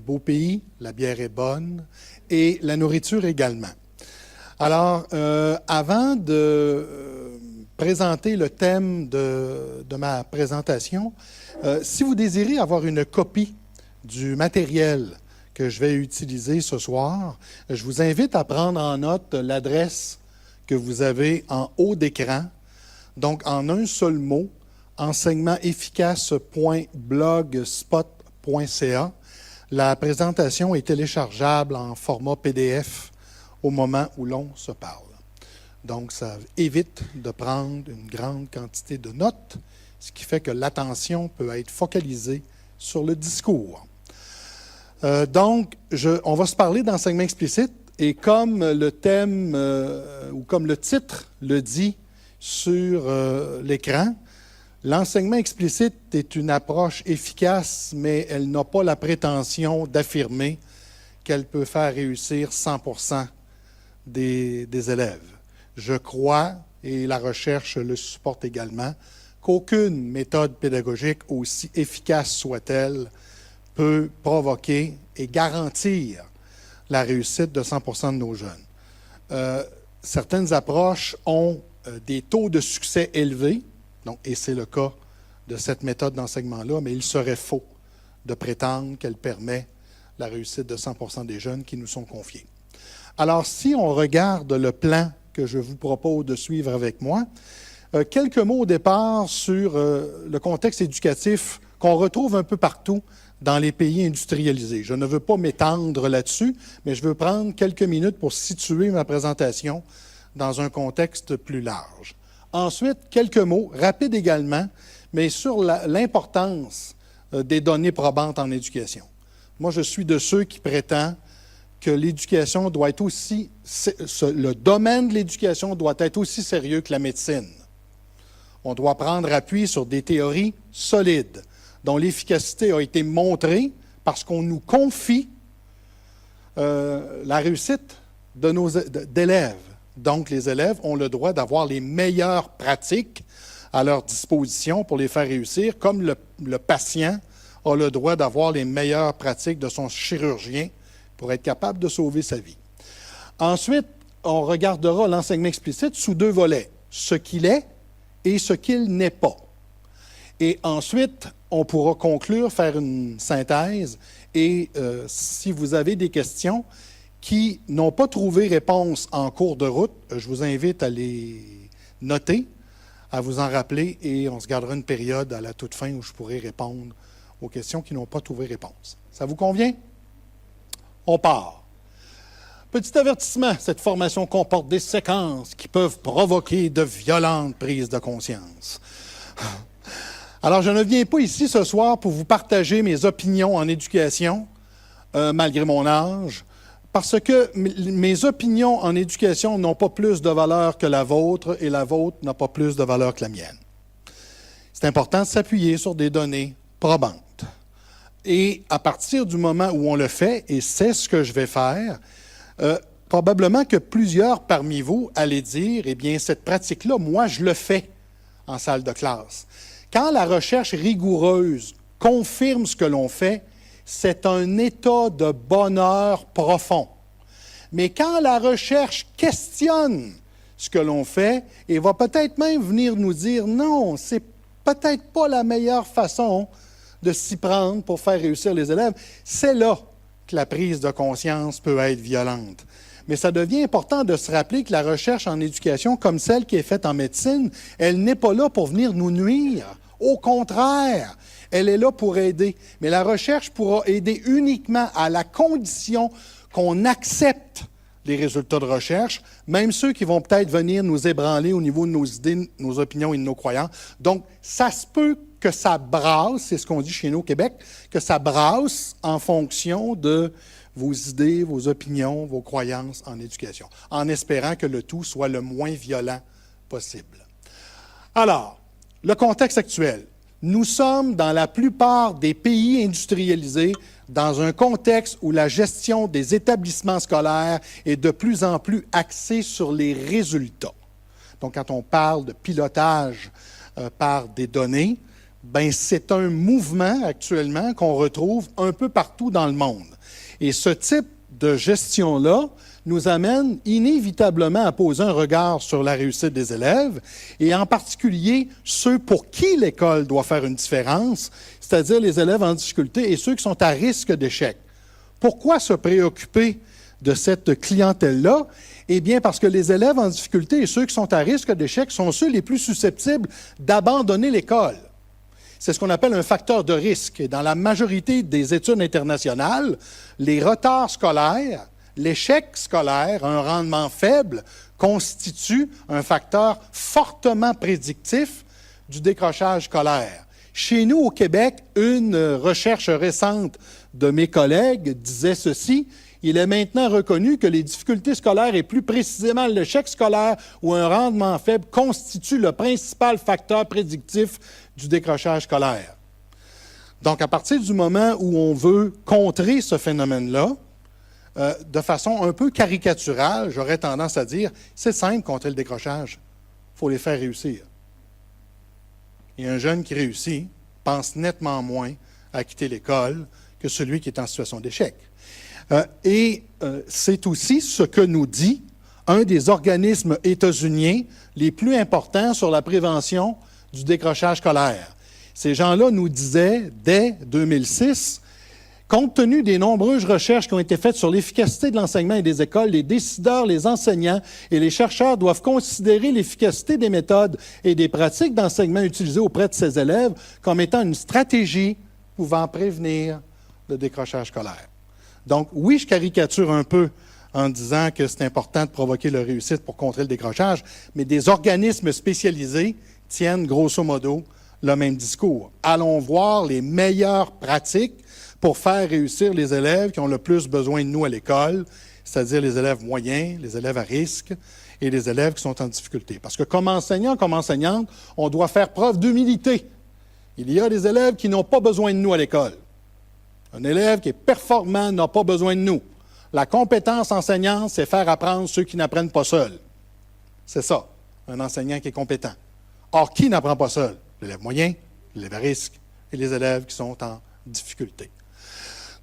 beau pays, la bière est bonne et la nourriture également. Alors, avant de présenter le thème de ma présentation, si vous désirez avoir une copie du matériel que je vais utiliser ce soir, je vous invite à prendre en note l'adresse que vous avez en haut d'écran. Donc, en un seul mot, enseignementefficace.blogspot.ca. La présentation est téléchargeable en format PDF au moment où l'on se parle. Donc, ça évite de prendre une grande quantité de notes, ce qui fait que l'attention peut être focalisée sur le discours. Donc, on va se parler d'enseignement explicite et comme le thème ou comme le titre le dit sur l'écran, l'enseignement explicite est une approche efficace, mais elle n'a pas la prétention d'affirmer qu'elle peut faire réussir 100% des élèves. Je crois, et la recherche le supporte également, qu'aucune méthode pédagogique, aussi efficace soit-elle, peut provoquer et garantir la réussite de 100% de nos jeunes. Certaines approches ont des taux de succès élevés, donc, et c'est le cas de cette méthode d'enseignement-là, mais il serait faux de prétendre qu'elle permet la réussite de 100% des jeunes qui nous sont confiés. Alors, si on regarde le plan que je vous propose de suivre avec moi, quelques mots au départ sur le contexte éducatif qu'on retrouve un peu partout dans les pays industrialisés. Je ne veux pas m'étendre là-dessus, mais je veux prendre quelques minutes pour situer ma présentation dans un contexte plus large. Ensuite, quelques mots, rapides également, mais sur l'importance des données probantes en éducation. Moi, je suis de ceux qui prétendent que l'éducation doit être aussi, le domaine de l'éducation doit être aussi sérieux que la médecine. On doit prendre appui sur des théories solides, dont l'efficacité a été montrée parce qu'on nous confie la réussite d'élèves. Donc, les élèves ont le droit d'avoir les meilleures pratiques à leur disposition pour les faire réussir, comme le patient a le droit d'avoir les meilleures pratiques de son chirurgien pour être capable de sauver sa vie. Ensuite, on regardera l'enseignement explicite sous deux volets, ce qu'il est et ce qu'il n'est pas. Et ensuite, on pourra conclure, faire une synthèse, et si vous avez des questions qui n'ont pas trouvé réponse en cours de route, je vous invite à les noter, à vous en rappeler, et on se gardera une période à la toute fin où je pourrai répondre aux questions qui n'ont pas trouvé réponse. Ça vous convient? On part. Petit avertissement, cette formation comporte des séquences qui peuvent provoquer de violentes prises de conscience. Alors, je ne viens pas ici ce soir pour vous partager mes opinions en éducation, malgré mon âge, parce que mes opinions en éducation n'ont pas plus de valeur que la vôtre et la vôtre n'a pas plus de valeur que la mienne. C'est important de s'appuyer sur des données probantes. Et à partir du moment où on le fait, et c'est ce que je vais faire, probablement que plusieurs parmi vous allaient dire, eh bien, cette pratique-là, moi, je le fais en salle de classe. Quand la recherche rigoureuse confirme ce que l'on fait, c'est un état de bonheur profond. Mais quand la recherche questionne ce que l'on fait et va peut-être même venir nous dire non, c'est peut-être pas la meilleure façon de s'y prendre pour faire réussir les élèves, c'est là que la prise de conscience peut être violente. Mais ça devient important de se rappeler que la recherche en éducation, comme celle qui est faite en médecine, elle n'est pas là pour venir nous nuire. Au contraire, elle est là pour aider. Mais la recherche pourra aider uniquement à la condition qu'on accepte les résultats de recherche, même ceux qui vont peut-être venir nous ébranler au niveau de nos idées, nos opinions et de nos croyances. Donc, ça se peut que ça brasse, c'est ce qu'on dit chez nous au Québec, que ça brasse en fonction de vos idées, vos opinions, vos croyances en éducation, en espérant que le tout soit le moins violent possible. Alors, le contexte actuel. Nous sommes, dans la plupart des pays industrialisés, dans un contexte où la gestion des établissements scolaires est de plus en plus axée sur les résultats. Donc, quand on parle de pilotage par des données, ben, c'est un mouvement actuellement qu'on retrouve un peu partout dans le monde. Et ce type de gestion-là nous amène inévitablement à poser un regard sur la réussite des élèves, et en particulier ceux pour qui l'école doit faire une différence, c'est-à-dire les élèves en difficulté et ceux qui sont à risque d'échec. Pourquoi se préoccuper de cette clientèle-là? Eh bien, parce que les élèves en difficulté et ceux qui sont à risque d'échec sont ceux les plus susceptibles d'abandonner l'école. C'est ce qu'on appelle un facteur de risque. Et dans la majorité des études internationales, les retards scolaires, l'échec scolaire, un rendement faible, constitue un facteur fortement prédictif du décrochage scolaire. Chez nous, au Québec, une recherche récente de mes collègues disait ceci: il est maintenant reconnu que les difficultés scolaires et plus précisément l'échec scolaire ou un rendement faible constituent le principal facteur prédictif du décrochage scolaire. Donc, à partir du moment où on veut contrer ce phénomène-là, de façon un peu caricaturale, j'aurais tendance à dire, c'est simple contrer le décrochage, il faut les faire réussir. Et un jeune qui réussit pense nettement moins à quitter l'école que celui qui est en situation d'échec. C'est aussi ce que nous dit un des organismes états-uniens les plus importants sur la prévention du décrochage scolaire. Ces gens-là nous disaient, dès 2006, compte tenu des nombreuses recherches qui ont été faites sur l'efficacité de l'enseignement et des écoles, les décideurs, les enseignants et les chercheurs doivent considérer l'efficacité des méthodes et des pratiques d'enseignement utilisées auprès de ces élèves comme étant une stratégie pouvant prévenir le décrochage scolaire. Donc, oui, je caricature un peu en disant que c'est important de provoquer la réussite pour contrer le décrochage, mais des organismes spécialisés tiennent grosso modo le même discours. Allons voir les meilleures pratiques pour faire réussir les élèves qui ont le plus besoin de nous à l'école, c'est-à-dire les élèves moyens, les élèves à risque et les élèves qui sont en difficulté. Parce que comme enseignant, comme enseignante, on doit faire preuve d'humilité. Il y a des élèves qui n'ont pas besoin de nous à l'école. Un élève qui est performant n'a pas besoin de nous. La compétence enseignante, c'est faire apprendre ceux qui n'apprennent pas seuls. C'est ça, un enseignant qui est compétent. Or, qui n'apprend pas seul? L'élève moyen, l'élève à risque et les élèves qui sont en difficulté.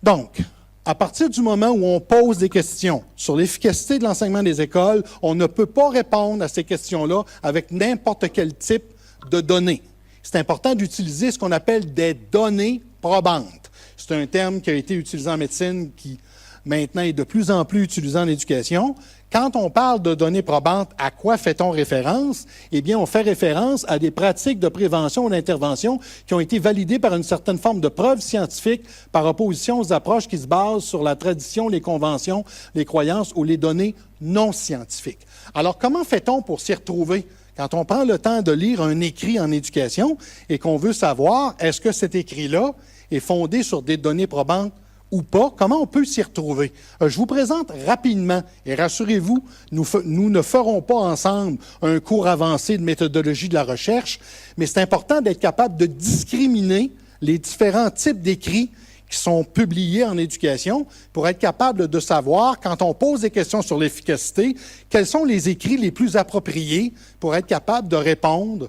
Donc, à partir du moment où on pose des questions sur l'efficacité de l'enseignement des écoles, on ne peut pas répondre à ces questions-là avec n'importe quel type de données. C'est important d'utiliser ce qu'on appelle des données probantes. C'est un terme qui a été utilisé en médecine, qui maintenant est de plus en plus utilisé en éducation. Quand on parle de données probantes, à quoi fait-on référence? Eh bien, on fait référence à des pratiques de prévention ou d'intervention qui ont été validées par une certaine forme de preuve scientifique par opposition aux approches qui se basent sur la tradition, les conventions, les croyances ou les données non scientifiques. Alors, comment fait-on pour s'y retrouver? Quand on prend le temps de lire un écrit en éducation et qu'on veut savoir est-ce que cet écrit-là est fondé sur des données probantes ou pas, comment on peut s'y retrouver? Je vous présente rapidement, et rassurez-vous, nous ne ferons pas ensemble un cours avancé de méthodologie de la recherche, mais c'est important d'être capable de discriminer les différents types d'écrits qui sont publiés en éducation pour être capable de savoir, quand on pose des questions sur l'efficacité, quels sont les écrits les plus appropriés pour être capable de répondre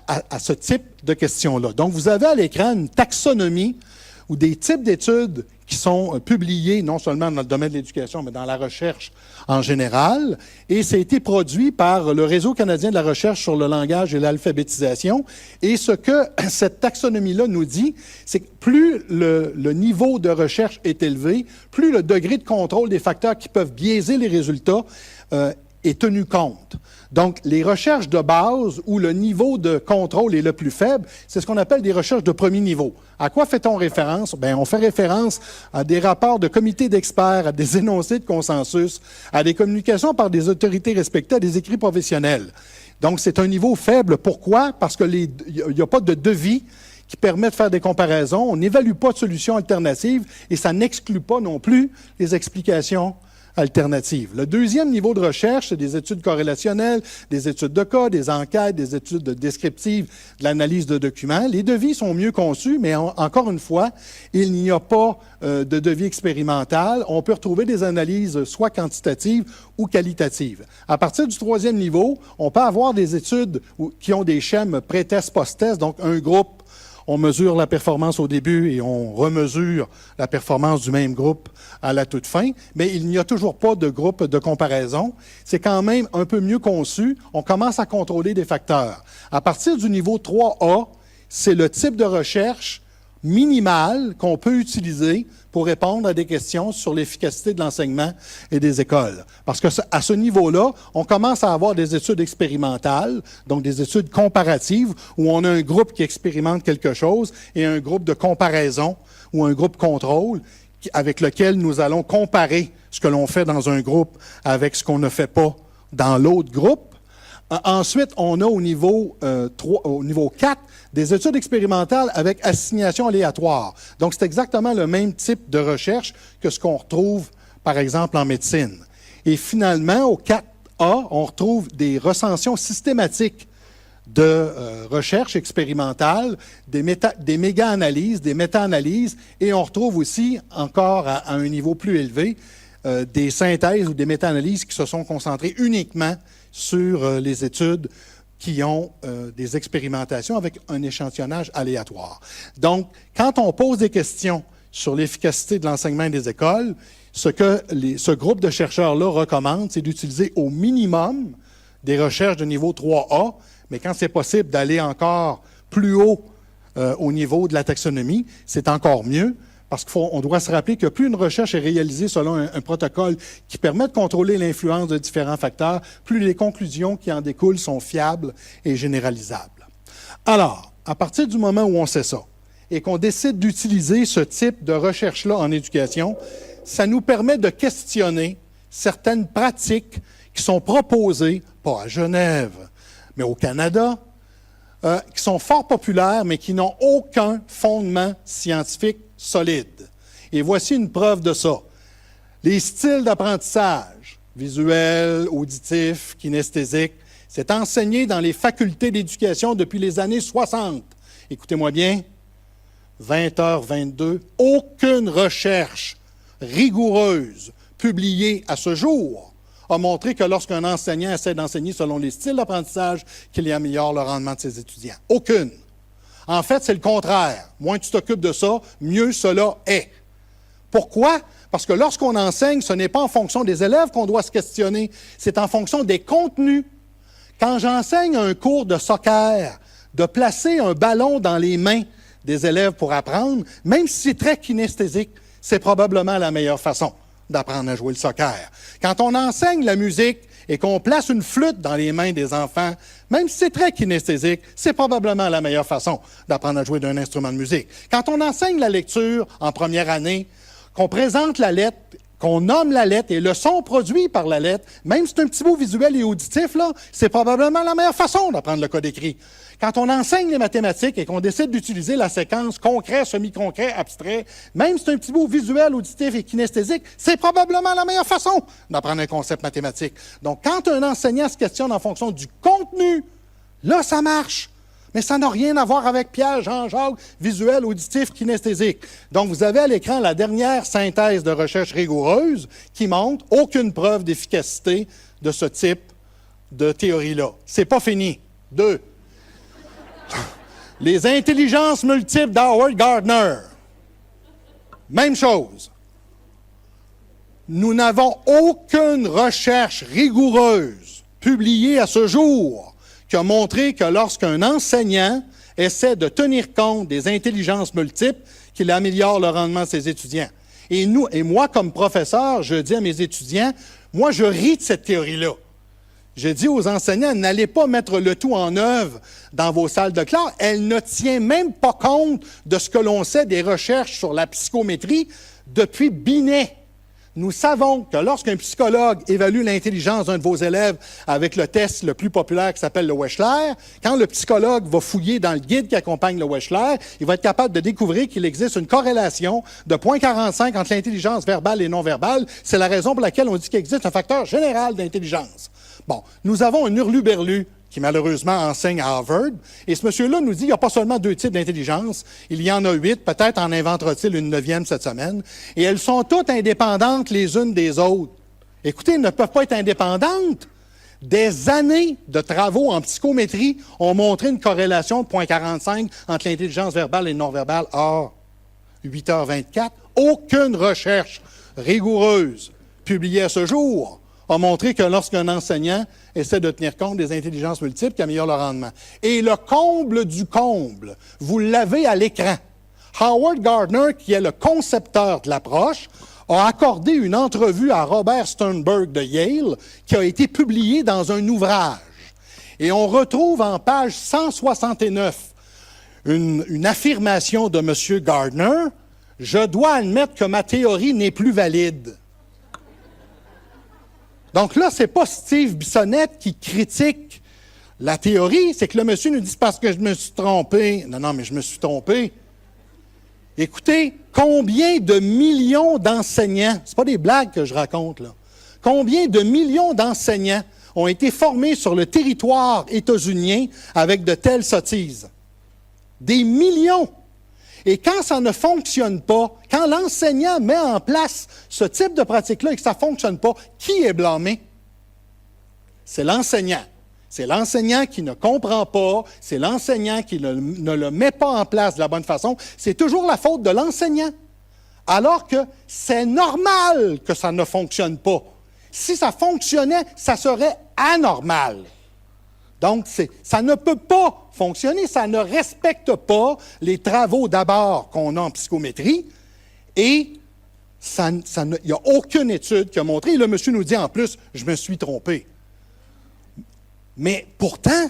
à ce type de questions-là. Donc, vous avez à l'écran une taxonomie ou des types d'études qui sont publiées non seulement dans le domaine de l'éducation, mais dans la recherche en général. Et ça a été produit par le Réseau canadien de la recherche sur le langage et l'alphabétisation. Et ce que cette taxonomie-là nous dit, c'est que plus le niveau de recherche est élevé, plus le degré de contrôle des facteurs qui peuvent biaiser les résultats est tenu compte. Donc, les recherches de base où le niveau de contrôle est le plus faible, c'est ce qu'on appelle des recherches de premier niveau. À quoi fait-on référence? Bien, on fait référence à des rapports de comités d'experts, à des énoncés de consensus, à des communications par des autorités respectées, à des écrits professionnels. Donc, c'est un niveau faible. Pourquoi? Parce qu'il n'y a pas de devis qui permet de faire des comparaisons. On n'évalue pas de solutions alternatives et ça n'exclut pas non plus les explications alternatives. Le deuxième niveau de recherche, c'est des études corrélationnelles, des études de cas, des enquêtes, des études descriptives, de l'analyse de documents. Les devis sont mieux conçus, mais encore une fois, il n'y a pas de devis expérimental. On peut retrouver des analyses soit quantitatives ou qualitatives. À partir du troisième niveau, on peut avoir des études qui ont des schèmes pré-test, post-test, donc un groupe On mesure la performance au début et on remesure la performance du même groupe à la toute fin, mais il n'y a toujours pas de groupe de comparaison. C'est quand même un peu mieux conçu. On commence à contrôler des facteurs. À partir du niveau 3A, c'est le type de recherche minimale qu'on peut utiliser pour répondre à des questions sur l'efficacité de l'enseignement et des écoles. Parce que à ce niveau-là, on commence à avoir des études expérimentales, donc des études comparatives, où on a un groupe qui expérimente quelque chose et un groupe de comparaison ou un groupe contrôle avec lequel nous allons comparer ce que l'on fait dans un groupe avec ce qu'on ne fait pas dans l'autre groupe. Ensuite, on a au niveau 4 des études expérimentales avec assignation aléatoire. Donc, c'est exactement le même type de recherche que ce qu'on retrouve, par exemple, en médecine. Et finalement, au 4A, on retrouve des recensions systématiques de recherche expérimentale, des méga-analyses, des méta-analyses, et on retrouve aussi, encore à un niveau plus élevé, des synthèses ou des méta-analyses qui se sont concentrées uniquement sur les études qui ont des expérimentations avec un échantillonnage aléatoire. Donc, quand on pose des questions sur l'efficacité de l'enseignement des écoles, ce groupe de chercheurs-là recommande, c'est d'utiliser au minimum des recherches de niveau 3A, mais quand c'est possible d'aller encore plus haut au niveau de la taxonomie, c'est encore mieux. Parce qu'on doit se rappeler que plus une recherche est réalisée selon un protocole qui permet de contrôler l'influence de différents facteurs, plus les conclusions qui en découlent sont fiables et généralisables. Alors, à partir du moment où on sait ça et qu'on décide d'utiliser ce type de recherche-là en éducation, ça nous permet de questionner certaines pratiques qui sont proposées, pas à Genève, mais au Canada, qui sont fort populaires, mais qui n'ont aucun fondement scientifique solide. Et voici une preuve de ça. Les styles d'apprentissage, visuel, auditif, kinesthésique, c'est enseigné dans les facultés d'éducation depuis les années 60. Écoutez-moi bien, 20h22, aucune recherche rigoureuse publiée à ce jour a montré que lorsqu'un enseignant essaie d'enseigner selon les styles d'apprentissage, qu'il y améliore le rendement de ses étudiants. Aucune. En fait, c'est le contraire. Moins tu t'occupes de ça, mieux cela est. Pourquoi? Parce que lorsqu'on enseigne, ce n'est pas en fonction des élèves qu'on doit se questionner, c'est en fonction des contenus. Quand j'enseigne un cours de soccer, de placer un ballon dans les mains des élèves pour apprendre, même si c'est très kinesthésique, c'est probablement la meilleure façon d'apprendre à jouer le soccer. Quand on enseigne la musique et qu'on place une flûte dans les mains des enfants, même si c'est très kinesthésique, c'est probablement la meilleure façon d'apprendre à jouer d'un instrument de musique. Quand on enseigne la lecture en première année, qu'on présente la lettre, qu'on nomme la lettre et le son produit par la lettre, même si c'est un petit bout visuel et auditif, là, c'est probablement la meilleure façon d'apprendre le code écrit. Quand on enseigne les mathématiques et qu'on décide d'utiliser la séquence concret, semi-concret, abstrait, même si c'est un petit bout visuel, auditif et kinesthésique, c'est probablement la meilleure façon d'apprendre un concept mathématique. Donc, quand un enseignant se questionne en fonction du contenu, là, ça marche. Mais ça n'a rien à voir avec Pierre, Jean-Jacques, visuel, auditif, kinesthésique. Donc, vous avez à l'écran la dernière synthèse de recherche rigoureuse qui montre aucune preuve d'efficacité de ce type de théorie-là. C'est pas fini. 2. Les intelligences multiples d'Howard Gardner. Même chose. Nous n'avons aucune recherche rigoureuse publiée à ce jour qui a montré que lorsqu'un enseignant essaie de tenir compte des intelligences multiples, qu'il améliore le rendement de ses étudiants. Et moi, comme professeur, je dis à mes étudiants, moi, je ris de cette théorie-là. Je dis aux enseignants, n'allez pas mettre le tout en œuvre dans vos salles de classe. Elle ne tient même pas compte de ce que l'on sait des recherches sur la psychométrie depuis Binet. Nous savons que lorsqu'un psychologue évalue l'intelligence d'un de vos élèves avec le test le plus populaire qui s'appelle le Wechsler, quand le psychologue va fouiller dans le guide qui accompagne le Wechsler, il va être capable de découvrir qu'il existe une corrélation de 0,45 entre l'intelligence verbale et non verbale. C'est la raison pour laquelle on dit qu'il existe un facteur général d'intelligence. Bon, nous avons un hurluberlu qui malheureusement enseigne à Harvard, et ce monsieur-là nous dit qu'il n'y a pas seulement 2 types d'intelligence, il y en a 8, peut-être en inventera-t-il une 9e cette semaine, et elles sont toutes indépendantes les unes des autres. Écoutez, elles ne peuvent pas être indépendantes. Des années de travaux en psychométrie ont montré une corrélation de 0,45 entre l'intelligence verbale et non-verbale. Or, 8h24, aucune recherche rigoureuse publiée à ce jour a montré que lorsqu'un enseignant essaie de tenir compte des intelligences multiples, qui améliore le rendement. Et le comble du comble, vous l'avez à l'écran. Howard Gardner, qui est le concepteur de l'approche, a accordé une entrevue à Robert Sternberg de Yale, qui a été publiée dans un ouvrage. Et on retrouve en page 169 une affirmation de M. Gardner, « Je dois admettre que ma théorie n'est plus valide. » Donc là, ce n'est pas Steve Bissonnette qui critique la théorie, c'est que le monsieur nous dit « parce que je me suis trompé. » Non, mais je me suis trompé. Écoutez, combien de millions d'enseignants, ce pas des blagues que je raconte là, combien de millions d'enseignants ont été formés sur le territoire états-unien avec de telles sottises? Des millions! Et quand ça ne fonctionne pas, quand l'enseignant met en place ce type de pratique-là et que ça ne fonctionne pas, qui est blâmé? C'est l'enseignant. C'est l'enseignant qui ne comprend pas, c'est l'enseignant qui ne le met pas en place de la bonne façon. C'est toujours la faute de l'enseignant. Alors que c'est normal que ça ne fonctionne pas. Si ça fonctionnait, ça serait anormal. Donc, ça ne peut pas fonctionner, ça ne respecte pas les travaux d'abord qu'on a en psychométrie et il n'y a aucune étude qui a montré. Et le monsieur nous dit en plus, je me suis trompé. Mais pourtant,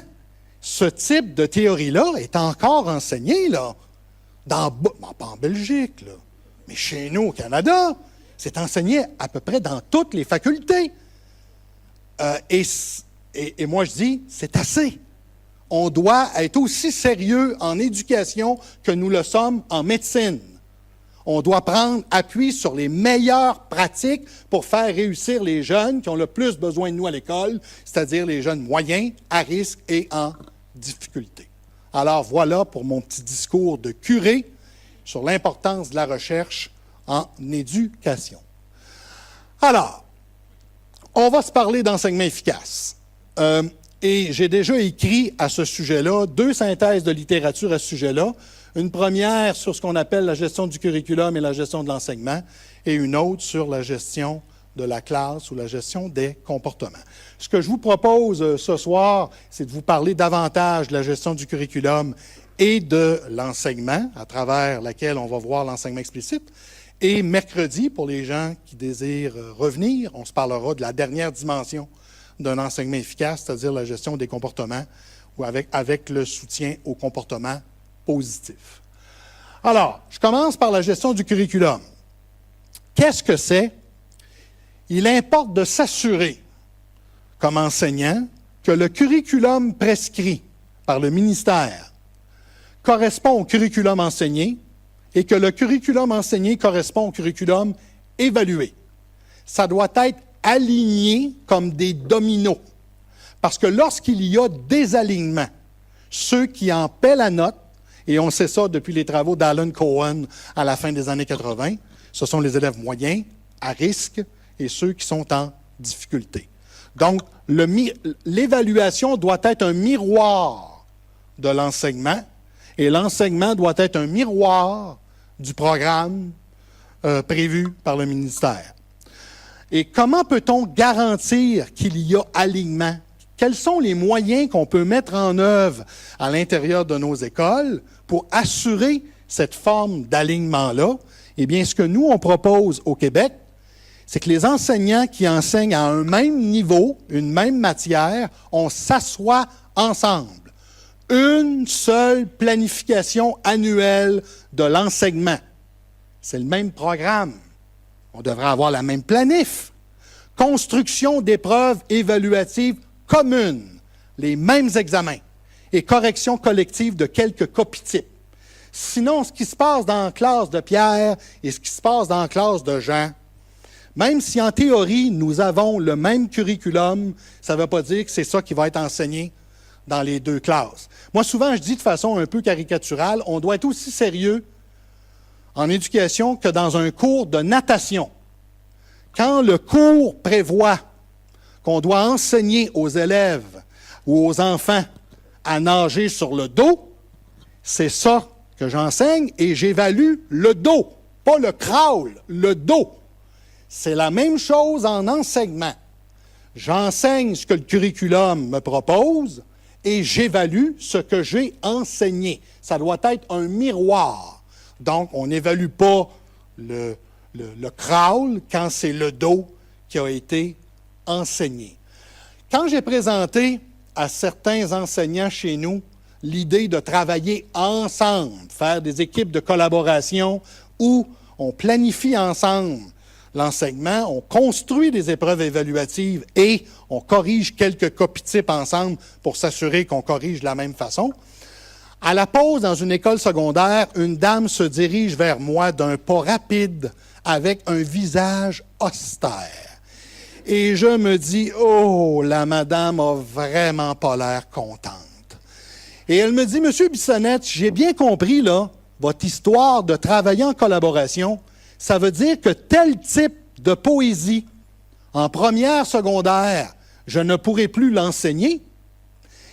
ce type de théorie-là est encore enseigné, là, pas en Belgique, là, mais chez nous au Canada, c'est enseigné à peu près dans toutes les facultés. Et moi, je dis, c'est assez. On doit être aussi sérieux en éducation que nous le sommes en médecine. On doit prendre appui sur les meilleures pratiques pour faire réussir les jeunes qui ont le plus besoin de nous à l'école, c'est-à-dire les jeunes moyens, à risque et en difficulté. Alors voilà pour mon petit discours de curé sur l'importance de la recherche en éducation. Alors, on va se parler d'enseignement efficace. Et j'ai déjà écrit à ce sujet-là 2 synthèses de littérature à ce sujet-là. Une première sur ce qu'on appelle la gestion du curriculum et la gestion de l'enseignement, et une autre sur la gestion de la classe ou la gestion des comportements. Ce que je vous propose ce soir, c'est de vous parler davantage de la gestion du curriculum et de l'enseignement, à travers laquelle on va voir l'enseignement explicite. Et mercredi, pour les gens qui désirent revenir, on se parlera de la dernière dimension d'un enseignement efficace, c'est-à-dire la gestion des comportements, ou avec le soutien au comportement positif. Alors, je commence par la gestion du curriculum. Qu'est-ce que c'est? Il importe de s'assurer, comme enseignant, que le curriculum prescrit par le ministère correspond au curriculum enseigné et que le curriculum enseigné correspond au curriculum évalué. Ça doit être aligné comme des dominos. Parce que lorsqu'il y a désalignement, ceux qui en paient la note, et on sait ça depuis les travaux d'Alan Cohen à la fin des années 80, ce sont les élèves moyens, à risque, et ceux qui sont en difficulté. Donc, l'évaluation doit être un miroir de l'enseignement, et l'enseignement doit être un miroir du programme prévu par le ministère. Et comment peut-on garantir qu'il y a alignement? Quels sont les moyens qu'on peut mettre en œuvre à l'intérieur de nos écoles pour assurer cette forme d'alignement-là? Eh bien, ce que nous, on propose au Québec, c'est que les enseignants qui enseignent à un même niveau, une même matière, on s'assoit ensemble. Une seule planification annuelle de l'enseignement. C'est le même programme. On devrait avoir la même planif. Construction d'épreuves évaluatives communes, les mêmes examens et correction collective de quelques copies types. Sinon, ce qui se passe dans la classe de Pierre et ce qui se passe dans la classe de Jean, même si en théorie, nous avons le même curriculum, ça ne veut pas dire que c'est ça qui va être enseigné dans les 2 classes. Moi, souvent, je dis de façon un peu caricaturale, on doit être aussi sérieux en éducation que dans un cours de natation. Quand le cours prévoit qu'on doit enseigner aux élèves ou aux enfants à nager sur le dos, c'est ça que j'enseigne et j'évalue le dos, pas le crawl, le dos. C'est la même chose en enseignement. J'enseigne ce que le curriculum me propose et j'évalue ce que j'ai enseigné. Ça doit être un miroir. Donc, on n'évalue pas le crawl quand c'est le dos qui a été enseigné. Quand j'ai présenté à certains enseignants chez nous l'idée de travailler ensemble, faire des équipes de collaboration où on planifie ensemble l'enseignement, on construit des épreuves évaluatives et on corrige quelques copies types ensemble pour s'assurer qu'on corrige de la même façon. À la pause dans une école secondaire, une dame se dirige vers moi d'un pas rapide avec un visage austère. Et je me dis, oh, la madame a vraiment pas l'air contente. Et elle me dit, Monsieur Bissonnette, j'ai bien compris, là, votre histoire de travailler en collaboration, ça veut dire que tel type de poésie, en première secondaire, je ne pourrai plus l'enseigner.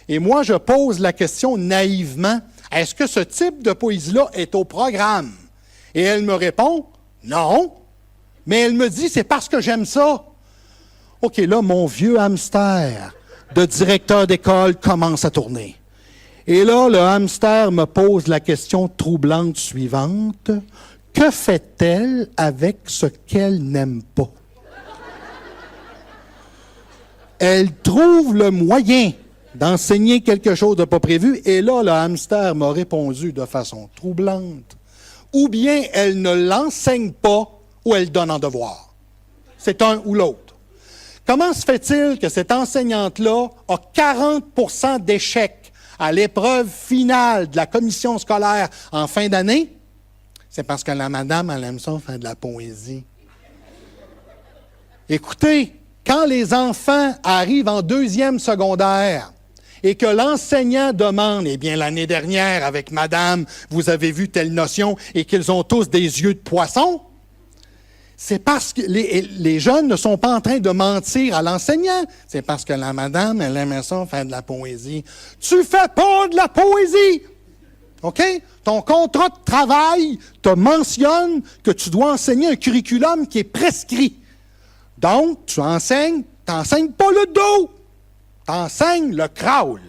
Et moi, je pose la question naïvement, est-ce que ce type de poésie-là est au programme? Et elle me répond, non. Mais elle me dit, c'est parce que j'aime ça. OK, là, mon vieux hamster de directeur d'école commence à tourner. Et là, le hamster me pose la question troublante suivante. Que fait-elle avec ce qu'elle n'aime pas? Elle trouve le moyen d'enseigner quelque chose de pas prévu, et là, le hamster m'a répondu de façon troublante. Ou bien elle ne l'enseigne pas, ou elle donne en devoir. C'est un ou l'autre. Comment se fait-il que cette enseignante-là a 40% d'échecs à l'épreuve finale de la commission scolaire en fin d'année? C'est parce que la madame, elle aime ça faire de la poésie. Écoutez, quand les enfants arrivent en deuxième secondaire et que l'enseignant demande, eh bien, l'année dernière, avec madame, vous avez vu telle notion, et qu'ils ont tous des yeux de poisson, c'est parce que les jeunes ne sont pas en train de mentir à l'enseignant. C'est parce que la madame, elle aimait ça faire de la poésie. Tu fais pas de la poésie! OK? Ton contrat de travail te mentionne que tu dois enseigner un curriculum qui est prescrit. Donc, tu n'enseignes pas le dos, tu enseignes le crawl.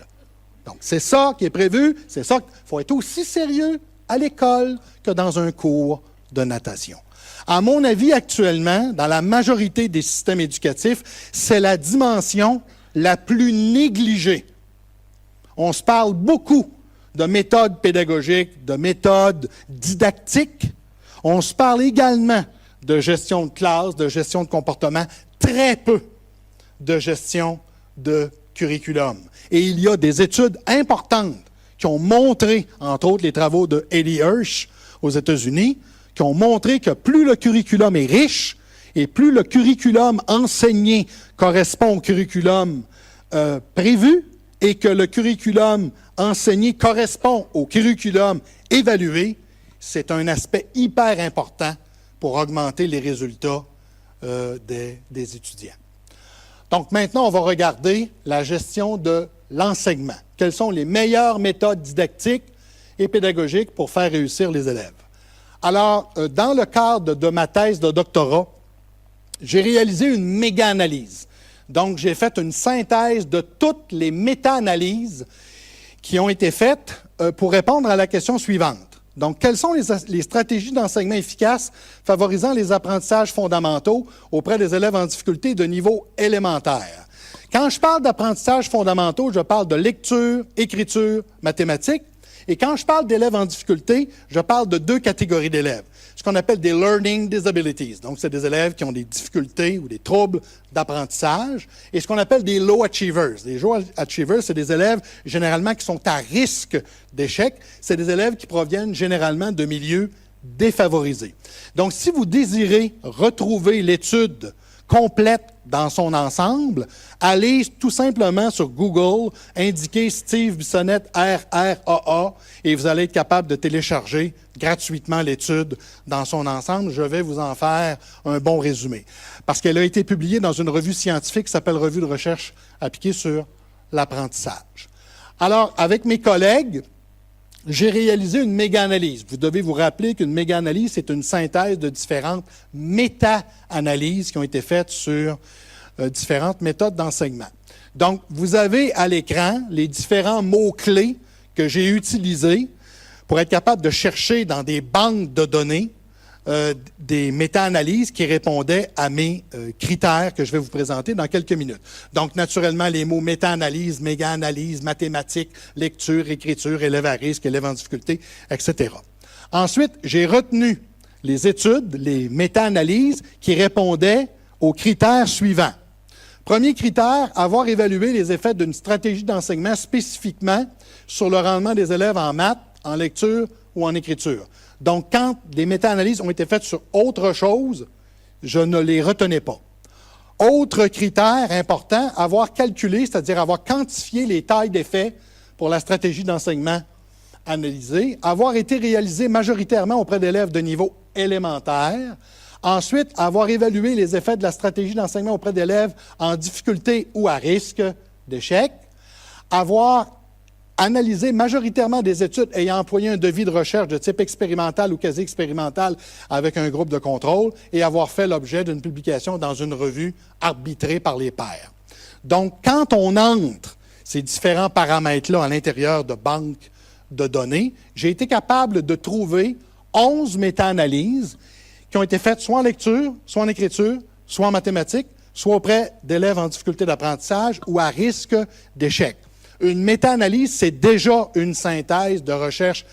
Donc, c'est ça qui est prévu, c'est ça qu'il faut être aussi sérieux à l'école que dans un cours de natation. À mon avis, actuellement, dans la majorité des systèmes éducatifs, c'est la dimension la plus négligée. On se parle beaucoup de méthodes pédagogiques, de méthodes didactiques. On se parle également de gestion de classe, de gestion de comportement, très peu de gestion de curriculum. Et il y a des études importantes qui ont montré, entre autres les travaux de Eddie Hirsch aux États-Unis, qui ont montré que plus le curriculum est riche et plus le curriculum enseigné correspond au curriculum prévu et que le curriculum enseigné correspond au curriculum évalué, c'est un aspect hyper important pour augmenter les résultats des étudiants. Donc maintenant, on va regarder la gestion de l'enseignement. Quelles sont les meilleures méthodes didactiques et pédagogiques pour faire réussir les élèves? Alors, dans le cadre de ma thèse de doctorat, j'ai réalisé une méga-analyse. Donc, j'ai fait une synthèse de toutes les méta-analyses qui ont été faites pour répondre à la question suivante. Donc, quelles sont les stratégies d'enseignement efficaces favorisant les apprentissages fondamentaux auprès des élèves en difficulté de niveau élémentaire? Quand je parle d'apprentissages fondamentaux, je parle de lecture, écriture, mathématiques. Et quand je parle d'élèves en difficulté, je parle de deux catégories d'élèves. Ce qu'on appelle des learning disabilities. Donc, c'est des élèves qui ont des difficultés ou des troubles d'apprentissage. Et ce qu'on appelle des low achievers. Les low achievers, c'est des élèves généralement qui sont à risque d'échec. C'est des élèves qui proviennent généralement de milieux défavorisés. Donc, si vous désirez retrouver l'étude complète dans son ensemble, allez tout simplement sur Google, indiquez Steve Bissonnette RRAA et vous allez être capable de télécharger gratuitement l'étude dans son ensemble. Je vais vous en faire un bon résumé. Parce qu'elle a été publiée dans une revue scientifique qui s'appelle Revue de recherche appliquée sur l'apprentissage. Alors, avec mes collègues, j'ai réalisé une méga-analyse. Vous devez vous rappeler qu'une méga-analyse, c'est une synthèse de différentes méta-analyses qui ont été faites sur différentes méthodes d'enseignement. Donc, vous avez à l'écran les différents mots-clés que j'ai utilisés pour être capable de chercher dans des banques de données des méta-analyses qui répondaient à mes critères que je vais vous présenter dans quelques minutes. Donc, naturellement, les mots méta-analyse, méga-analyse, mathématiques, lecture, écriture, élève à risque, élève en difficulté, etc. Ensuite, j'ai retenu les études, les méta-analyses qui répondaient aux critères suivants. Premier critère, avoir évalué les effets d'une stratégie d'enseignement spécifiquement sur le rendement des élèves en maths, en lecture ou en écriture. Donc, quand des méta-analyses ont été faites sur autre chose, je ne les retenais pas. Autre critère important, avoir calculé, c'est-à-dire avoir quantifié les tailles d'effets pour la stratégie d'enseignement analysée, avoir été réalisé majoritairement auprès d'élèves de niveau élémentaire. Ensuite, avoir évalué les effets de la stratégie d'enseignement auprès d'élèves en difficulté ou à risque d'échec. Avoir analyser majoritairement des études ayant employé un devis de recherche de type expérimental ou quasi-expérimental avec un groupe de contrôle et avoir fait l'objet d'une publication dans une revue arbitrée par les pairs. Donc, quand on entre ces différents paramètres-là à l'intérieur de banques de données, j'ai été capable de trouver 11 méta-analyses qui ont été faites soit en lecture, soit en écriture, soit en mathématiques, soit auprès d'élèves en difficulté d'apprentissage ou à risque d'échec. Une méta-analyse, c'est déjà une synthèse de recherche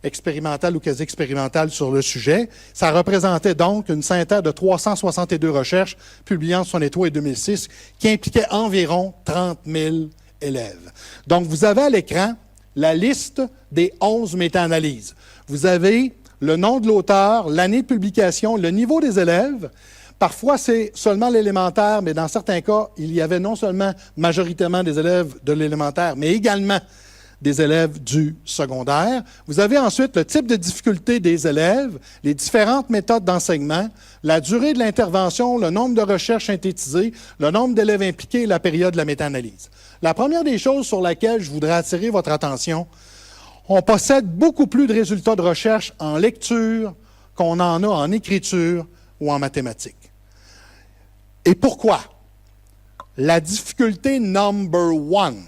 expérimentale ou quasi-expérimentale sur le sujet. Ça représentait donc une synthèse de 362 recherches publiées entre 1963 et 2006 qui impliquaient environ 30 000 élèves. Donc, vous avez à l'écran la liste des 11 méta-analyses. Vous avez le nom de l'auteur, l'année de publication, le niveau des élèves. Parfois, c'est seulement l'élémentaire, mais dans certains cas, il y avait non seulement majoritairement des élèves de l'élémentaire, mais également des élèves du secondaire. Vous avez ensuite le type de difficulté des élèves, les différentes méthodes d'enseignement, la durée de l'intervention, le nombre de recherches synthétisées, le nombre d'élèves impliqués et la période de la méta-analyse. La première des choses sur laquelle je voudrais attirer votre attention, on possède beaucoup plus de résultats de recherche en lecture qu'on en a en écriture ou en mathématiques. Et pourquoi? La difficulté number one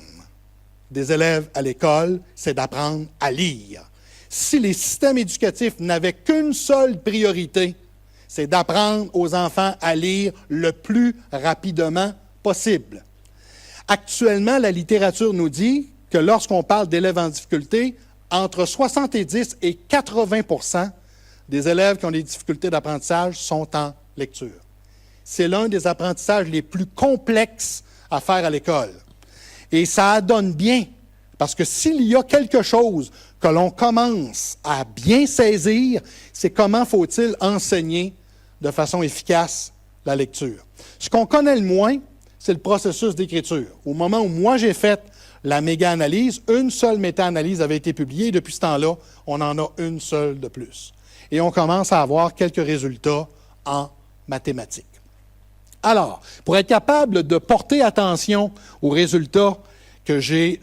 des élèves à l'école, c'est d'apprendre à lire. Si les systèmes éducatifs n'avaient qu'une seule priorité, c'est d'apprendre aux enfants à lire le plus rapidement possible. Actuellement, la littérature nous dit que lorsqu'on parle d'élèves en difficulté, entre 70 et 80 des élèves qui ont des difficultés d'apprentissage sont en lecture. C'est l'un des apprentissages les plus complexes à faire à l'école. Et ça donne bien, parce que s'il y a quelque chose que l'on commence à bien saisir, c'est comment faut-il enseigner de façon efficace la lecture. Ce qu'on connaît le moins, c'est le processus d'écriture. Au moment où moi j'ai fait la méga-analyse, une seule méta-analyse avait été publiée, et depuis ce temps-là, on en a une seule de plus. Et on commence à avoir quelques résultats en mathématiques. Alors, pour être capable de porter attention aux résultats que j'ai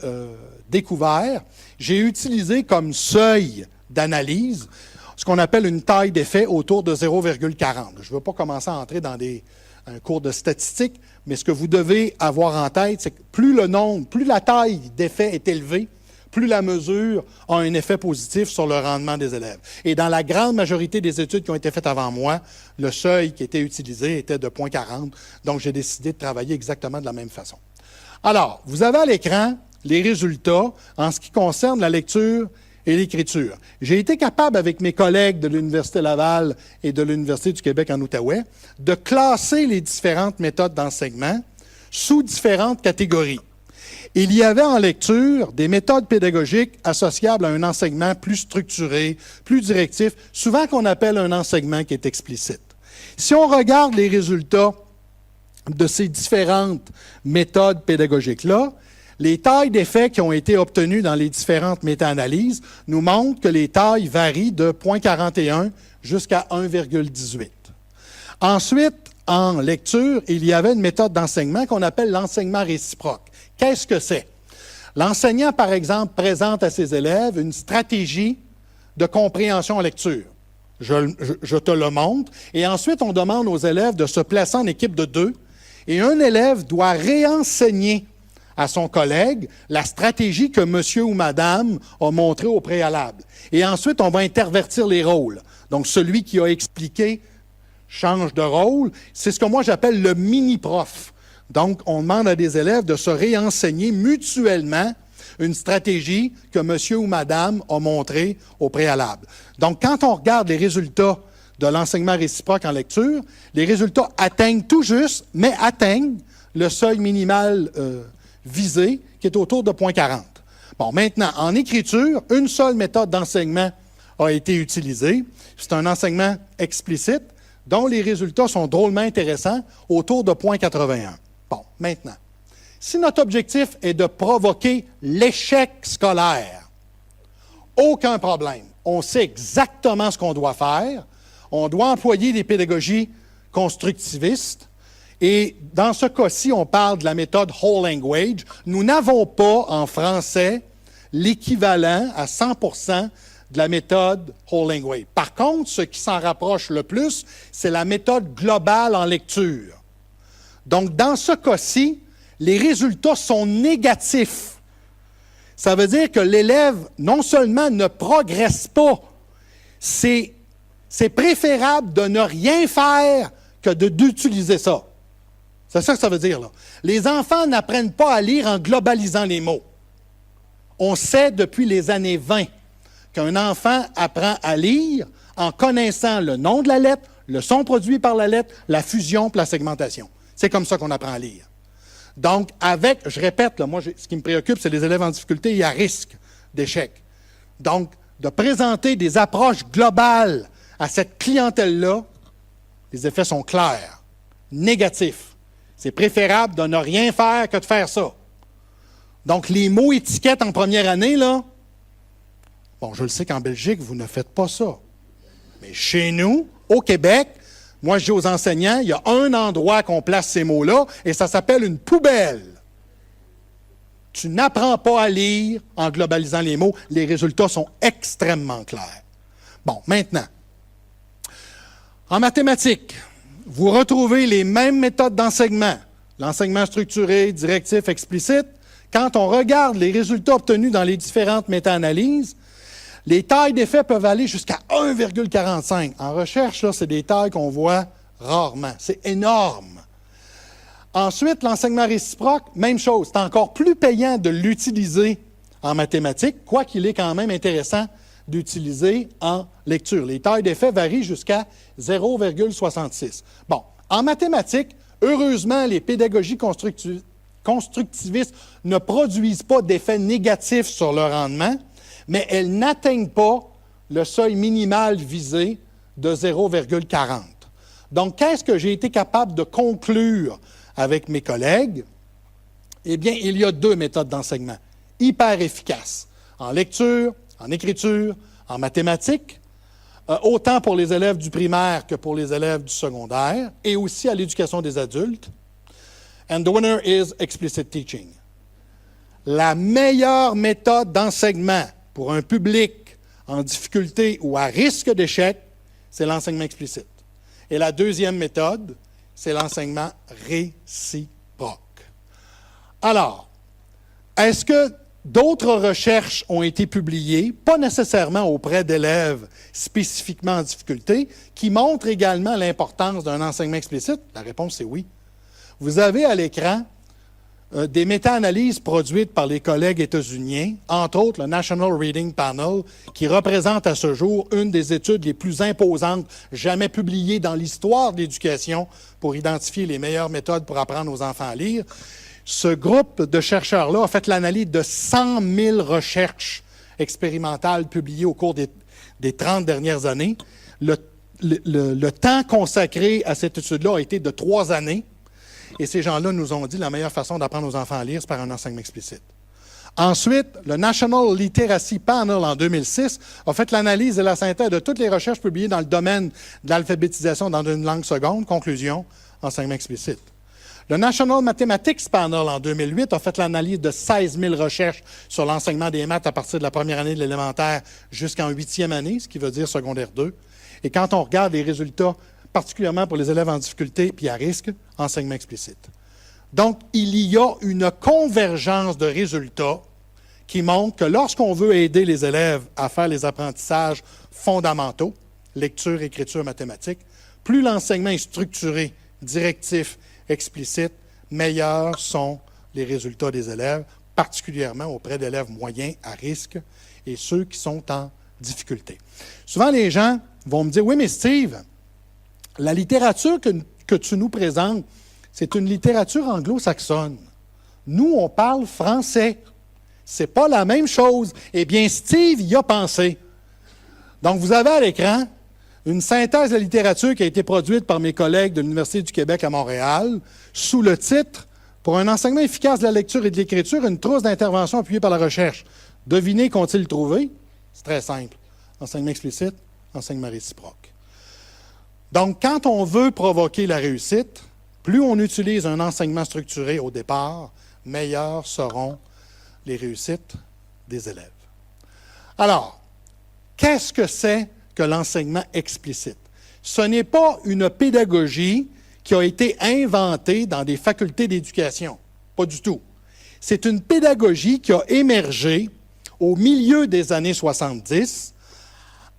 découverts, j'ai utilisé comme seuil d'analyse ce qu'on appelle une taille d'effet autour de 0,40. Je ne veux pas commencer à entrer dans un cours de statistiques, mais ce que vous devez avoir en tête, c'est que plus la taille d'effet est élevée, plus la mesure a un effet positif sur le rendement des élèves. Et dans la grande majorité des études qui ont été faites avant moi, le seuil qui était utilisé était de 0,40, donc j'ai décidé de travailler exactement de la même façon. Alors, vous avez à l'écran les résultats en ce qui concerne la lecture et l'écriture. J'ai été capable, avec mes collègues de l'Université Laval et de l'Université du Québec en Outaouais, de classer les différentes méthodes d'enseignement sous différentes catégories. Il y avait en lecture des méthodes pédagogiques associables à un enseignement plus structuré, plus directif, souvent qu'on appelle un enseignement qui est explicite. Si on regarde les résultats de ces différentes méthodes pédagogiques-là, les tailles d'effets qui ont été obtenues dans les différentes méta-analyses nous montrent que les tailles varient de 0,41 jusqu'à 1,18. Ensuite, en lecture, il y avait une méthode d'enseignement qu'on appelle l'enseignement réciproque. Qu'est-ce que c'est? L'enseignant, par exemple, présente à ses élèves une stratégie de compréhension en lecture. Je te le montre. Et ensuite, on demande aux élèves de se placer en équipe de 2. Et un élève doit réenseigner à son collègue la stratégie que monsieur ou madame a montrée au préalable. Et ensuite, on va intervertir les rôles. Donc, celui qui a expliqué change de rôle. C'est ce que moi j'appelle le mini-prof. Donc, on demande à des élèves de se réenseigner mutuellement une stratégie que monsieur ou madame a montrée au préalable. Donc, quand on regarde les résultats de l'enseignement réciproque en lecture, les résultats atteignent tout juste, mais atteignent le seuil minimal visé, qui est autour de 0,40. Bon, maintenant, en écriture, une seule méthode d'enseignement a été utilisée. C'est un enseignement explicite, dont les résultats sont drôlement intéressants, autour de 0,81. Bon, maintenant, si notre objectif est de provoquer l'échec scolaire, aucun problème. On sait exactement ce qu'on doit faire. On doit employer des pédagogies constructivistes. Et dans ce cas-ci, on parle de la méthode Whole Language. Nous n'avons pas en français l'équivalent à 100% de la méthode Whole Language. Par contre, ce qui s'en rapproche le plus, c'est la méthode globale en lecture. Donc, dans ce cas-ci, les résultats sont négatifs. Ça veut dire que l'élève, non seulement ne progresse pas, c'est préférable de ne rien faire que d'utiliser ça. C'est ça que ça veut dire, là. Les enfants n'apprennent pas à lire en globalisant les mots. On sait depuis les années 20 qu'un enfant apprend à lire en connaissant le nom de la lettre, le son produit par la lettre, la fusion et la segmentation. C'est comme ça qu'on apprend à lire. Donc, je répète, là, moi, ce qui me préoccupe, c'est les élèves en difficulté et à risque d'échec. Donc, de présenter des approches globales à cette clientèle-là, les effets sont clairs, négatifs. C'est préférable de ne rien faire que de faire ça. Donc, les mots étiquettes en première année, là, bon, je le sais qu'en Belgique, vous ne faites pas ça. Mais chez nous, au Québec, moi, je dis aux enseignants, il y a un endroit qu'on place ces mots-là, et ça s'appelle une poubelle. Tu n'apprends pas à lire en globalisant les mots. Les résultats sont extrêmement clairs. Bon, maintenant, en mathématiques, vous retrouvez les mêmes méthodes d'enseignement. L'enseignement structuré, directif, explicite. Quand on regarde les résultats obtenus dans les différentes méta-analyses, les tailles d'effet peuvent aller jusqu'à 1,45. En recherche, là, c'est des tailles qu'on voit rarement. C'est énorme. Ensuite, l'enseignement réciproque, même chose. C'est encore plus payant de l'utiliser en mathématiques, quoiqu'il est quand même intéressant d'utiliser en lecture. Les tailles d'effet varient jusqu'à 0,66. Bon, en mathématiques, heureusement, les pédagogies constructivistes ne produisent pas d'effets négatifs sur le rendement, mais elles n'atteignent pas le seuil minimal visé de 0,40. Donc, qu'est-ce que j'ai été capable de conclure avec mes collègues? Eh bien, il y a deux méthodes d'enseignement hyper efficaces, en lecture, en écriture, en mathématiques, autant pour les élèves du primaire que pour les élèves du secondaire, et aussi à l'éducation des adultes. And the winner is explicit teaching. La meilleure méthode d'enseignement pour un public en difficulté ou à risque d'échec, c'est l'enseignement explicite. Et la deuxième méthode, c'est l'enseignement réciproque. Alors, est-ce que d'autres recherches ont été publiées, pas nécessairement auprès d'élèves spécifiquement en difficulté, qui montrent également l'importance d'un enseignement explicite? La réponse est oui. Vous avez à l'écran des méta-analyses produites par les collègues états-uniens, entre autres le National Reading Panel, qui représente à ce jour une des études les plus imposantes jamais publiées dans l'histoire de l'éducation pour identifier les meilleures méthodes pour apprendre aux enfants à lire. Ce groupe de chercheurs-là a fait l'analyse de 100 000 recherches expérimentales publiées au cours des 30 dernières années. Le temps consacré à cette étude-là a été de 3 années. Et ces gens-là nous ont dit que la meilleure façon d'apprendre aux enfants à lire, c'est par un enseignement explicite. Ensuite, le National Literacy Panel, en 2006, a fait l'analyse et la synthèse de toutes les recherches publiées dans le domaine de l'alphabétisation dans une langue seconde. Conclusion, enseignement explicite. Le National Mathematics Panel, en 2008, a fait l'analyse de 16 000 recherches sur l'enseignement des maths à partir de la première année de l'élémentaire jusqu'en 8e année, ce qui veut dire secondaire 2. Et quand on regarde les résultats, particulièrement pour les élèves en difficulté puis à risque, enseignement explicite. Donc, il y a une convergence de résultats qui montre que lorsqu'on veut aider les élèves à faire les apprentissages fondamentaux, lecture, écriture, mathématiques, plus l'enseignement est structuré, directif, explicite, meilleurs sont les résultats des élèves, particulièrement auprès d'élèves moyens à risque et ceux qui sont en difficulté. Souvent, les gens vont me dire, oui, mais Steve, la littérature que tu nous présentes, c'est une littérature anglo-saxonne. Nous, on parle français. C'est pas la même chose. Eh bien, Steve y a pensé. Donc, vous avez à l'écran une synthèse de la littérature qui a été produite par mes collègues de l'Université du Québec à Montréal, sous le titre « Pour un enseignement efficace de la lecture et de l'écriture, une trousse d'intervention appuyée par la recherche ». Devinez qu'ont-ils trouvé? C'est très simple. Enseignement explicite, enseignement réciproque. Donc, quand on veut provoquer la réussite, plus on utilise un enseignement structuré au départ, meilleures seront les réussites des élèves. Alors, qu'est-ce que c'est que l'enseignement explicite? Ce n'est pas une pédagogie qui a été inventée dans des facultés d'éducation. Pas du tout. C'est une pédagogie qui a émergé au milieu des années 70,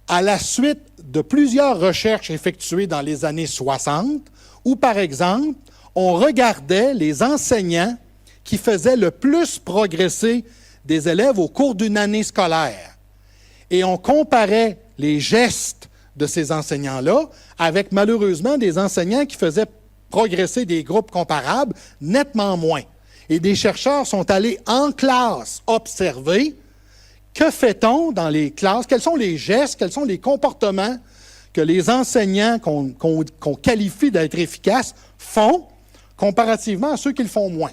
à la suite de plusieurs recherches effectuées dans les années 60, où, par exemple, on regardait les enseignants qui faisaient le plus progresser des élèves au cours d'une année scolaire. Et on comparait les gestes de ces enseignants-là avec, malheureusement, des enseignants qui faisaient progresser des groupes comparables nettement moins. Et des chercheurs sont allés en classe observer que fait-on dans les classes, quels sont les gestes, quels sont les comportements que les enseignants qu'on qualifie d'être efficaces font comparativement à ceux qui le font moins.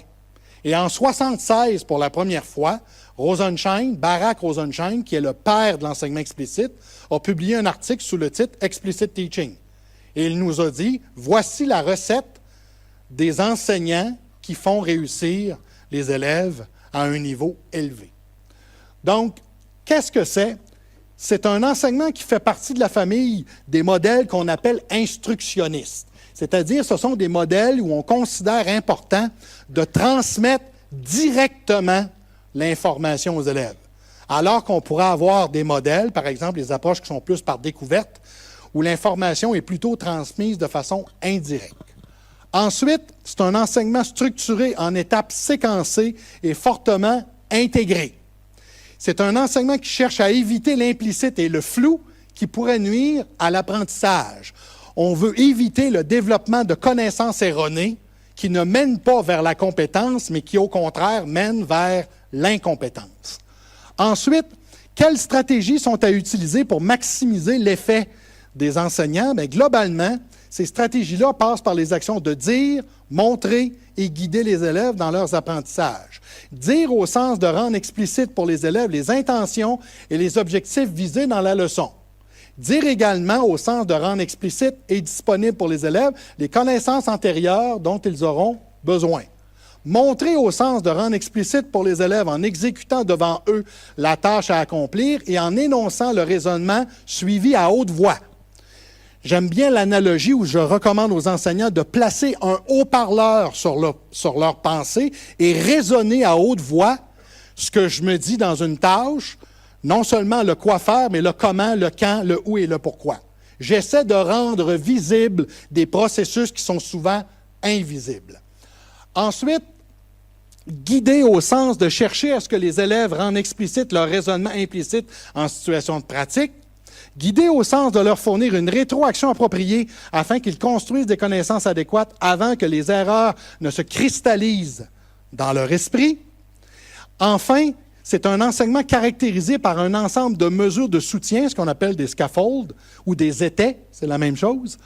Et en 1976, pour la première fois, Barack Rosenschein, qui est le père de l'enseignement explicite, a publié un article sous le titre « Explicit Teaching ». Et il nous a dit, voici la recette des enseignants qui font réussir les élèves à un niveau élevé. Donc, qu'est-ce que c'est? C'est un enseignement qui fait partie de la famille des modèles qu'on appelle instructionnistes. C'est-à-dire, ce sont des modèles où on considère important de transmettre directement l'information aux élèves. Alors qu'on pourrait avoir des modèles, par exemple, les approches qui sont plus par découverte, où l'information est plutôt transmise de façon indirecte. Ensuite, c'est un enseignement structuré en étapes séquencées et fortement intégrées. C'est un enseignement qui cherche à éviter l'implicite et le flou qui pourraient nuire à l'apprentissage. On veut éviter le développement de connaissances erronées qui ne mènent pas vers la compétence, mais qui, au contraire, mènent vers l'incompétence. Ensuite, quelles stratégies sont à utiliser pour maximiser l'effet des enseignants? Bien, globalement, ces stratégies-là passent par les actions de dire, montrer et guider les élèves dans leurs apprentissages. Dire au sens de rendre explicite pour les élèves les intentions et les objectifs visés dans la leçon. Dire également au sens de rendre explicite et disponible pour les élèves les connaissances antérieures dont ils auront besoin. Montrer au sens de rendre explicite pour les élèves en exécutant devant eux la tâche à accomplir et en énonçant le raisonnement suivi à haute voix. J'aime bien l'analogie où je recommande aux enseignants de placer un haut-parleur sur leur pensée et raisonner à haute voix ce que je me dis dans une tâche, non seulement le quoi faire, mais le comment, le quand, le où et le pourquoi. J'essaie de rendre visibles des processus qui sont souvent invisibles. Ensuite, guider au sens de chercher à ce que les élèves rendent explicite leur raisonnement implicite en situation de pratique. Guider au sens de leur fournir une rétroaction appropriée afin qu'ils construisent des connaissances adéquates avant que les erreurs ne se cristallisent dans leur esprit. Enfin, c'est un enseignement caractérisé par un ensemble de mesures de soutien, ce qu'on appelle des scaffolds ou des étais, c'est la même chose,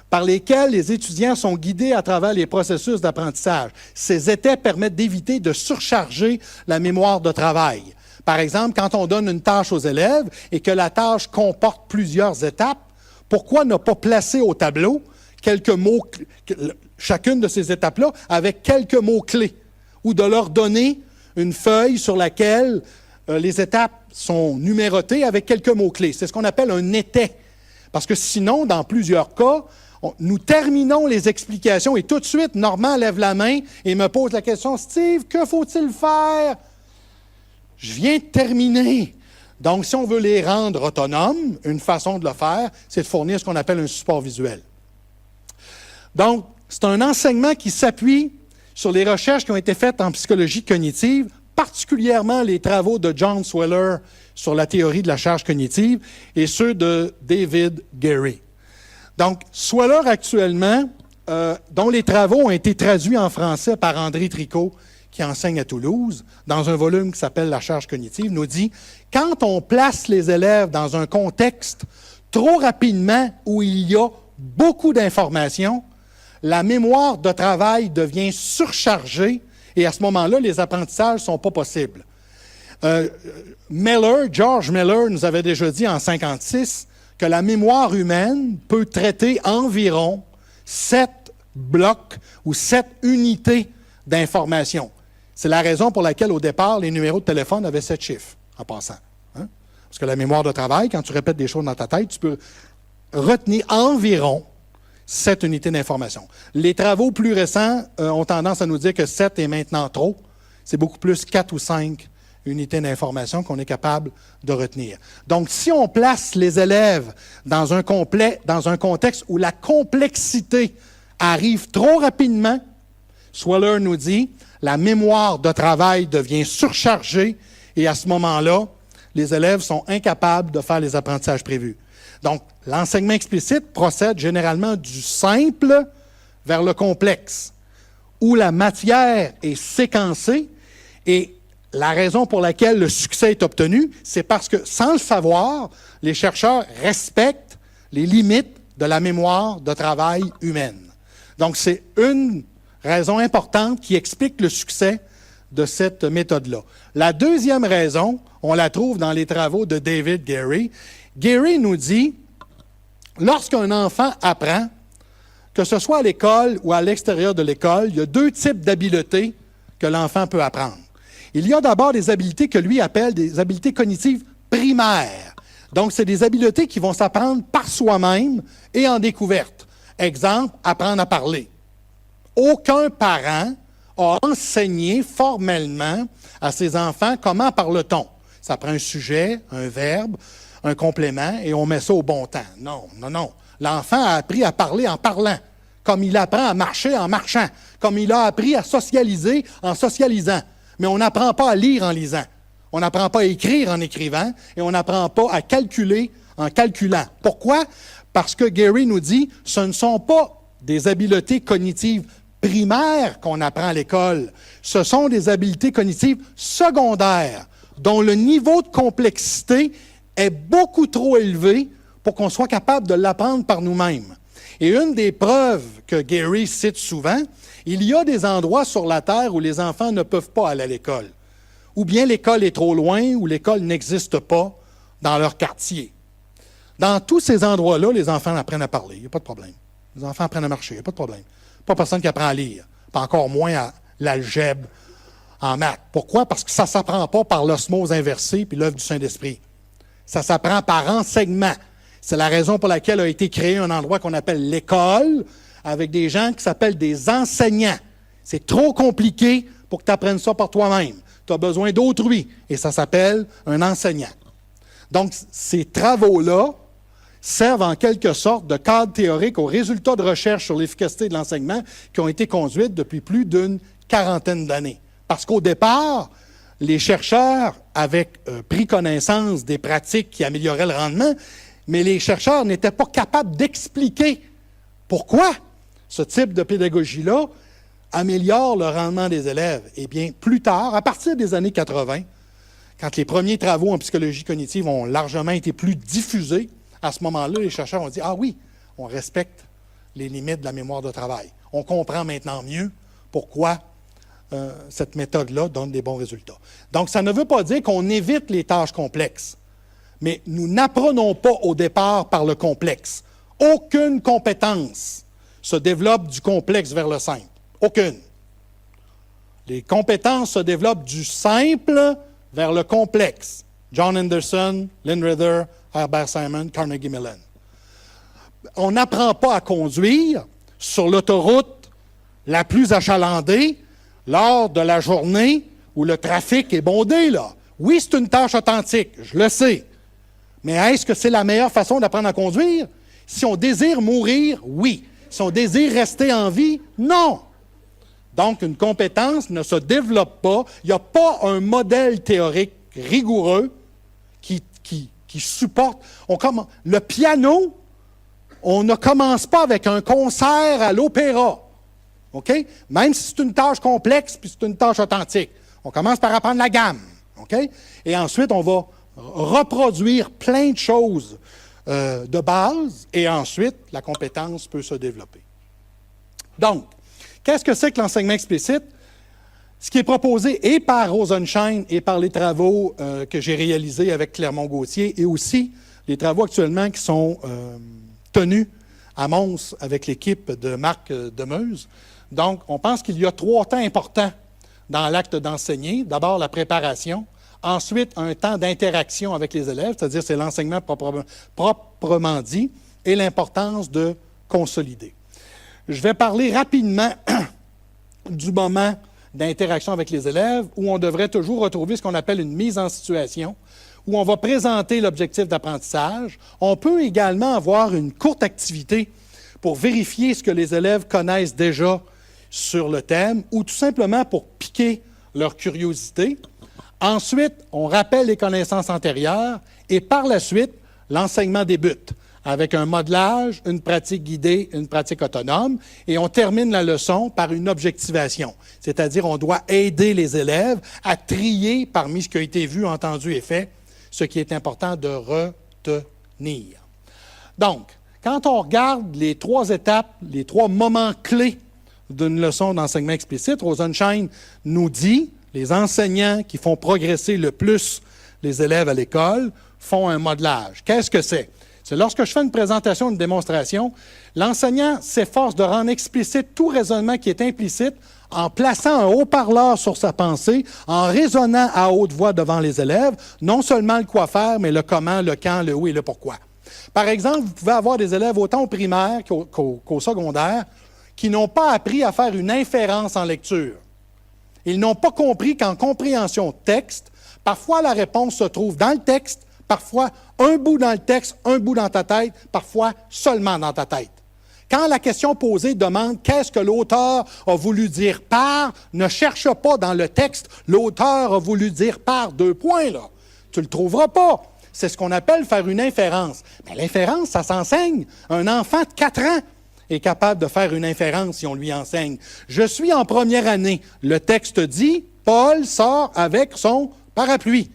par lesquels les étudiants sont guidés à travers les processus d'apprentissage. Ces étais permettent d'éviter de surcharger la mémoire de travail. Par exemple, quand on donne une tâche aux élèves et que la tâche comporte plusieurs étapes, pourquoi ne pas placer au tableau quelques mots, chacune de ces étapes-là, avec quelques mots-clés, ou de leur donner une feuille sur laquelle les étapes sont numérotées avec quelques mots-clés. C'est ce qu'on appelle un étai. Parce que sinon, dans plusieurs cas, nous terminons les explications et tout de suite, Normand lève la main et me pose la question, « Steve, que faut-il faire? » Je viens de terminer. Donc, si on veut les rendre autonomes, une façon de le faire, c'est de fournir ce qu'on appelle un support visuel. Donc, c'est un enseignement qui s'appuie sur les recherches qui ont été faites en psychologie cognitive, particulièrement les travaux de John Sweller sur la théorie de la charge cognitive et ceux de David Gary. Donc, Sweller actuellement, dont les travaux ont été traduits en français par André Tricot, qui enseigne à Toulouse, dans un volume qui s'appelle « La charge cognitive », nous dit « Quand on place les élèves dans un contexte trop rapidement où il y a beaucoup d'informations, la mémoire de travail devient surchargée et à ce moment-là, les apprentissages ne sont pas possibles. » George Miller nous avait déjà dit en 1956 que la mémoire humaine peut traiter environ 7 blocs ou 7 unités d'information. C'est la raison pour laquelle, au départ, les numéros de téléphone avaient 7 chiffres, en passant. Hein? Parce que la mémoire de travail, quand tu répètes des choses dans ta tête, tu peux retenir environ 7 unités d'information. Les travaux plus récents ont tendance à nous dire que 7 est maintenant trop. C'est beaucoup plus 4 ou 5 unités d'information qu'on est capable de retenir. Donc, si on place les élèves dans un contexte où la complexité arrive trop rapidement, Sweller nous dit, la mémoire de travail devient surchargée et à ce moment-là, les élèves sont incapables de faire les apprentissages prévus. Donc, l'enseignement explicite procède généralement du simple vers le complexe, où la matière est séquencée et la raison pour laquelle le succès est obtenu, c'est parce que, sans le savoir, les chercheurs respectent les limites de la mémoire de travail humaine. Donc, c'est une raison importante qui explique le succès de cette méthode-là. La deuxième raison, on la trouve dans les travaux de David Gary. Gary nous dit, lorsqu'un enfant apprend, que ce soit à l'école ou à l'extérieur de l'école, il y a 2 types d'habiletés que l'enfant peut apprendre. Il y a d'abord des habiletés que lui appelle des habiletés cognitives primaires. Donc, c'est des habiletés qui vont s'apprendre par soi-même et en découverte. Exemple, apprendre à parler. Aucun parent a enseigné formellement à ses enfants comment parle-t-on. Ça prend un sujet, un verbe, un complément, et on met ça au bon temps. Non, non, non. L'enfant a appris à parler en parlant, comme il apprend à marcher en marchant, comme il a appris à socialiser en socialisant. Mais on n'apprend pas à lire en lisant. On n'apprend pas à écrire en écrivant, et on n'apprend pas à calculer en calculant. Pourquoi? Parce que Gary nous dit, ce ne sont pas des habiletés cognitives primaires qu'on apprend à l'école. Ce sont des habiletés cognitives secondaires, dont le niveau de complexité est beaucoup trop élevé pour qu'on soit capable de l'apprendre par nous-mêmes. Et une des preuves que Gary cite souvent, il y a des endroits sur la Terre où les enfants ne peuvent pas aller à l'école. Ou bien l'école est trop loin, ou l'école n'existe pas dans leur quartier. Dans tous ces endroits-là, les enfants apprennent à parler, il n'y a pas de problème. Les enfants apprennent à marcher, il n'y a pas de problème. Pas personne qui apprend à lire, pas encore moins à l'algèbre en maths. Pourquoi? Parce que ça ne s'apprend pas par l'osmose inversée puis l'œuvre du Saint-Esprit. Ça s'apprend par enseignement. C'est la raison pour laquelle a été créé un endroit qu'on appelle l'école, avec des gens qui s'appellent des enseignants. C'est trop compliqué pour que tu apprennes ça par toi-même. Tu as besoin d'autrui, et ça s'appelle un enseignant. Donc, ces travaux-là servent en quelque sorte de cadre théorique aux résultats de recherche sur l'efficacité de l'enseignement qui ont été conduites depuis plus d'une quarantaine d'années. Parce qu'au départ, les chercheurs avaient pris connaissance des pratiques qui amélioraient le rendement, mais les chercheurs n'étaient pas capables d'expliquer pourquoi ce type de pédagogie-là améliore le rendement des élèves. Eh bien, plus tard, à partir des années 80, quand les premiers travaux en psychologie cognitive ont largement été plus diffusés, à ce moment-là, les chercheurs ont dit « Ah oui, on respecte les limites de la mémoire de travail. On comprend maintenant mieux pourquoi cette méthode-là donne des bons résultats. Donc, ça ne veut pas dire qu'on évite les tâches complexes, mais nous n'apprenons pas au départ par le complexe. Aucune compétence se développe du complexe vers le simple. Aucune. Les compétences se développent du simple vers le complexe. John Anderson, Lynn Ritter, Herbert Simon, Carnegie Mellon. On n'apprend pas à conduire sur l'autoroute la plus achalandée lors de la journée où le trafic est bondé, là. Oui, c'est une tâche authentique, je le sais. Mais est-ce que c'est la meilleure façon d'apprendre à conduire? Si on désire mourir, oui. Si on désire rester en vie, non. Donc, une compétence ne se développe pas. Il n'y a pas un modèle théorique rigoureux qui supporte. Le piano, on ne commence pas avec un concert à l'opéra. OK? Même si c'est une tâche complexe puis c'est une tâche authentique. On commence par apprendre la gamme. OK? Et ensuite, on va reproduire plein de choses de base et ensuite, la compétence peut se développer. Donc, qu'est-ce que c'est que l'enseignement explicite? Ce qui est proposé et par Rosenschein et par les travaux que j'ai réalisés avec Clermont-Gauthier et aussi les travaux actuellement qui sont tenus à Mons avec l'équipe de Marc Demeuse. Donc, on pense qu'il y a 3 temps importants dans l'acte d'enseigner. D'abord, la préparation. Ensuite, un temps d'interaction avec les élèves, c'est-à-dire c'est l'enseignement proprement dit, et l'importance de consolider. Je vais parler rapidement du moment d'interaction avec les élèves, où on devrait toujours retrouver ce qu'on appelle une mise en situation, où on va présenter l'objectif d'apprentissage. On peut également avoir une courte activité pour vérifier ce que les élèves connaissent déjà sur le thème, ou tout simplement pour piquer leur curiosité. Ensuite, on rappelle les connaissances antérieures, et par la suite, l'enseignement débute avec un modelage, une pratique guidée, une pratique autonome, et on termine la leçon par une objectivation. C'est-à-dire, on doit aider les élèves à trier parmi ce qui a été vu, entendu et fait, ce qui est important de retenir. Donc, quand on regarde les 3 étapes, les 3 moments clés d'une leçon d'enseignement explicite, Rosenschein nous dit, les enseignants qui font progresser le plus les élèves à l'école font un modelage. Qu'est-ce que c'est? C'est lorsque je fais une présentation, une démonstration, l'enseignant s'efforce de rendre explicite tout raisonnement qui est implicite en plaçant un haut-parleur sur sa pensée, en raisonnant à haute voix devant les élèves, non seulement le quoi faire, mais le comment, le quand, le où et le pourquoi. Par exemple, vous pouvez avoir des élèves autant au primaire qu'au secondaire qui n'ont pas appris à faire une inférence en lecture. Ils n'ont pas compris qu'en compréhension texte, parfois la réponse se trouve dans le texte, parfois un bout dans le texte, un bout dans ta tête, parfois seulement dans ta tête. Quand la question posée demande « Qu'est-ce que l'auteur a voulu dire par ?» ne cherche pas dans le texte « L'auteur a voulu dire par 2 points ». Là. Tu ne le trouveras pas. C'est ce qu'on appelle faire une inférence. Mais l'inférence, ça s'enseigne. Un enfant de 4 ans est capable de faire une inférence si on lui enseigne. Je suis en première année. Le texte dit « Paul sort avec son parapluie ».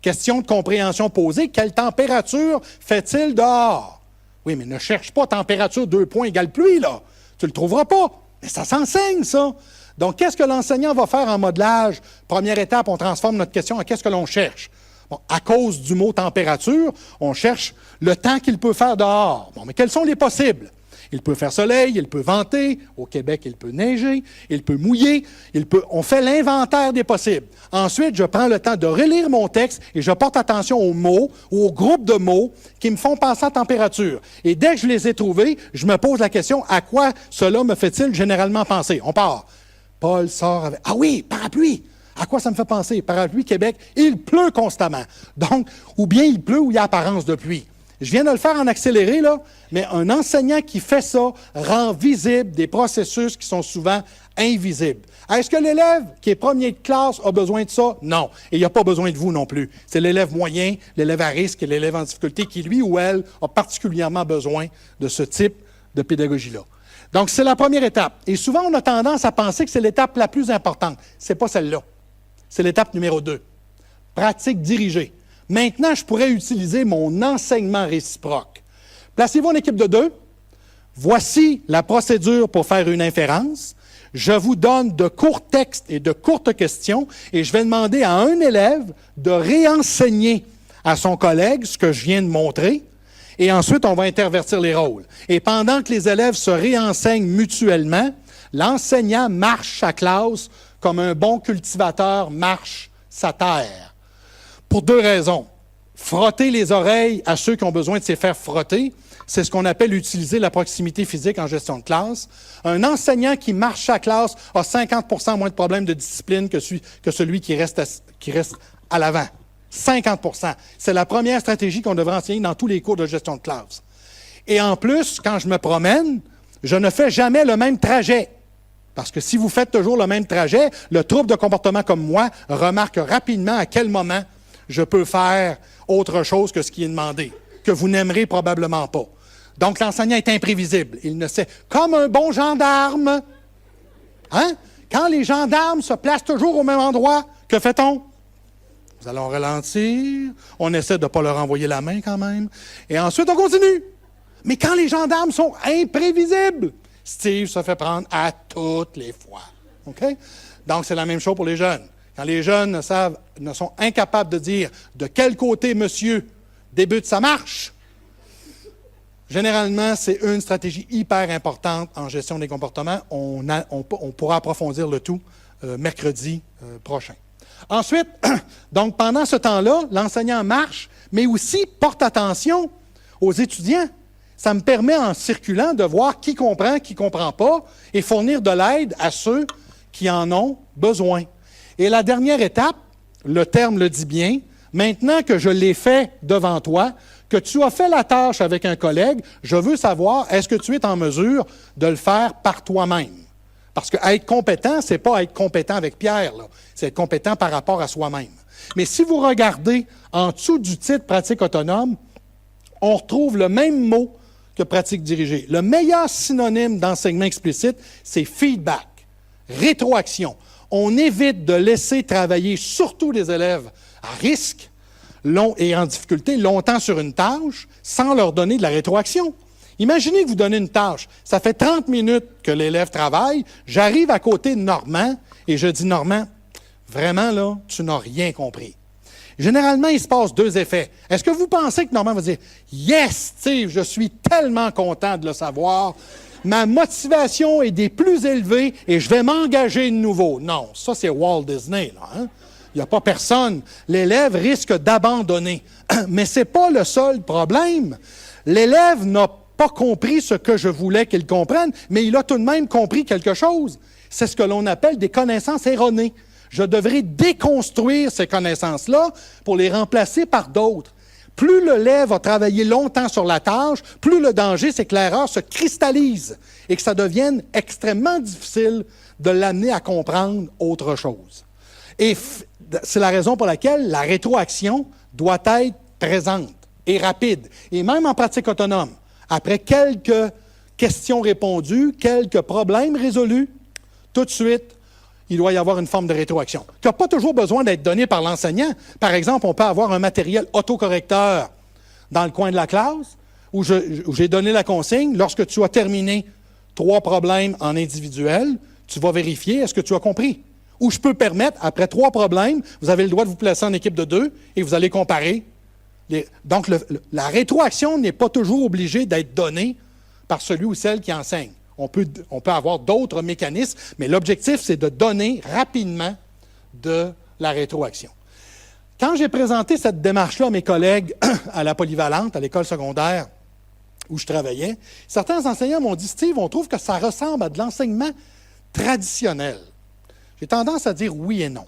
Question de compréhension posée, quelle température fait-il dehors? Oui, mais ne cherche pas température 2 points égale pluie, là. Tu ne le trouveras pas. Mais ça s'enseigne, ça. Donc, qu'est-ce que l'enseignant va faire en modelage? Première étape, on transforme notre question en qu'est-ce que l'on cherche? Bon, à cause du mot température, on cherche le temps qu'il peut faire dehors. Bon, mais quels sont les possibles? Il peut faire soleil, il peut venter, au Québec, il peut neiger, il peut mouiller, on fait l'inventaire des possibles. Ensuite, je prends le temps de relire mon texte et je porte attention aux mots ou aux groupes de mots qui me font penser à température. Et dès que je les ai trouvés, je me pose la question, à quoi cela me fait-il généralement penser? On part. Paul sort avec... Ah oui, parapluie! À quoi ça me fait penser? Parapluie, Québec, il pleut constamment. Donc, ou bien il pleut ou il y a apparence de pluie. Je viens de le faire en accéléré, là, mais un enseignant qui fait ça rend visible des processus qui sont souvent invisibles. Est-ce que l'élève qui est premier de classe a besoin de ça? Non. Et il n'a pas besoin de vous non plus. C'est l'élève moyen, l'élève à risque et l'élève en difficulté qui, lui ou elle, a particulièrement besoin de ce type de pédagogie-là. Donc, c'est la première étape. Et souvent, on a tendance à penser que c'est l'étape la plus importante. Ce n'est pas celle-là. C'est l'étape numéro 2. Pratique dirigée. Maintenant, je pourrais utiliser mon enseignement réciproque. Placez-vous en équipe de 2. Voici la procédure pour faire une inférence. Je vous donne de courts textes et de courtes questions et je vais demander à un élève de réenseigner à son collègue ce que je viens de montrer et ensuite on va intervertir les rôles. Et pendant que les élèves se réenseignent mutuellement, l'enseignant marche sa classe comme un bon cultivateur marche sa terre. Pour 2 raisons. Frotter les oreilles à ceux qui ont besoin de se faire frotter, c'est ce qu'on appelle utiliser la proximité physique en gestion de classe. Un enseignant qui marche sa classe a 50% moins de problèmes de discipline que celui qui reste à l'avant. 50%. C'est la première stratégie qu'on devrait enseigner dans tous les cours de gestion de classe. Et en plus, quand je me promène, je ne fais jamais le même trajet. Parce que si vous faites toujours le même trajet, le trouble de comportement comme moi remarque rapidement à quel moment je peux faire autre chose que ce qui est demandé, que vous n'aimerez probablement pas. Donc, l'enseignant est imprévisible. Il ne sait, comme un bon gendarme. Hein? Quand les gendarmes se placent toujours au même endroit, que fait-on? Nous allons ralentir. On essaie de ne pas leur envoyer la main quand même. Et ensuite, on continue. Mais quand les gendarmes sont imprévisibles, Steve se fait prendre à toutes les fois. OK? Donc, c'est la même chose pour les jeunes. Quand les jeunes ne sont incapables de dire de quel côté monsieur débute sa marche, généralement, c'est une stratégie hyper importante en gestion des comportements. On pourra approfondir le tout mercredi prochain. Ensuite, donc pendant ce temps-là, l'enseignant marche, mais aussi porte attention aux étudiants. Ça me permet, en circulant, de voir qui comprend pas, et fournir de l'aide à ceux qui en ont besoin. Et la dernière étape, le terme le dit bien, maintenant que je l'ai fait devant toi, que tu as fait la tâche avec un collègue, je veux savoir, est-ce que tu es en mesure de le faire par toi-même? Parce que être compétent, c'est pas être compétent avec Pierre, là. C'est être compétent par rapport à soi-même. Mais si vous regardez en dessous du titre « pratique autonome », on retrouve le même mot que pratique dirigée. Le meilleur synonyme d'enseignement explicite, c'est feedback, rétroaction. On évite de laisser travailler surtout les élèves à risque et en difficulté longtemps sur une tâche sans leur donner de la rétroaction. Imaginez que vous donnez une tâche. Ça fait 30 minutes que l'élève travaille. J'arrive à côté de Normand et je dis « Normand, vraiment là, tu n'as rien compris. » Généralement, il se passe 2 effets. Est-ce que vous pensez que Normand va dire « Yes, Steve, je suis tellement content de le savoir. Ma motivation est des plus élevées et je vais m'engager de nouveau. » Non, ça c'est Walt Disney, là. Hein? Il n'y a pas personne. L'élève risque d'abandonner. Mais ce n'est pas le seul problème. L'élève n'a pas compris ce que je voulais qu'il comprenne, mais il a tout de même compris quelque chose. C'est ce que l'on appelle des connaissances erronées. Je devrais déconstruire ces connaissances-là pour les remplacer par d'autres. Plus l'élève a travaillé longtemps sur la tâche, plus le danger, c'est que l'erreur se cristallise et que ça devienne extrêmement difficile de l'amener à comprendre autre chose. Et c'est la raison pour laquelle la rétroaction doit être présente et rapide. Et même en pratique autonome, après quelques questions répondues, quelques problèmes résolus, tout de suite, il doit y avoir une forme de rétroaction, qui n'a pas toujours besoin d'être donnée par l'enseignant. Par exemple, on peut avoir un matériel autocorrecteur dans le coin de la classe où j'ai donné la consigne. Lorsque tu as terminé 3 problèmes en individuel, tu vas vérifier est-ce que tu as compris. Ou je peux permettre, après 3 problèmes, vous avez le droit de vous placer en équipe de 2 et vous allez comparer. Donc, la rétroaction n'est pas toujours obligée d'être donnée par celui ou celle qui enseigne. On peut avoir d'autres mécanismes, mais l'objectif, c'est de donner rapidement de la rétroaction. Quand j'ai présenté cette démarche-là à mes collègues à la polyvalente, à l'école secondaire où je travaillais, certains enseignants m'ont dit « Steve, on trouve que ça ressemble à de l'enseignement traditionnel. » J'ai tendance à dire oui et non.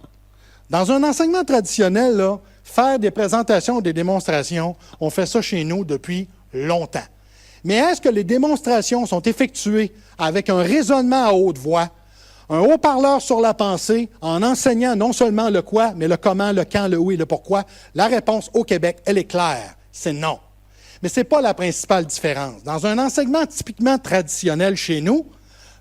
Dans un enseignement traditionnel, là, faire des présentations ou des démonstrations, on fait ça chez nous depuis longtemps. Mais est-ce que les démonstrations sont effectuées avec un raisonnement à haute voix, un haut-parleur sur la pensée, en enseignant non seulement le quoi, mais le comment, le quand, le où et le pourquoi? La réponse au Québec, elle est claire, c'est non. Mais ce n'est pas la principale différence. Dans un enseignement typiquement traditionnel chez nous,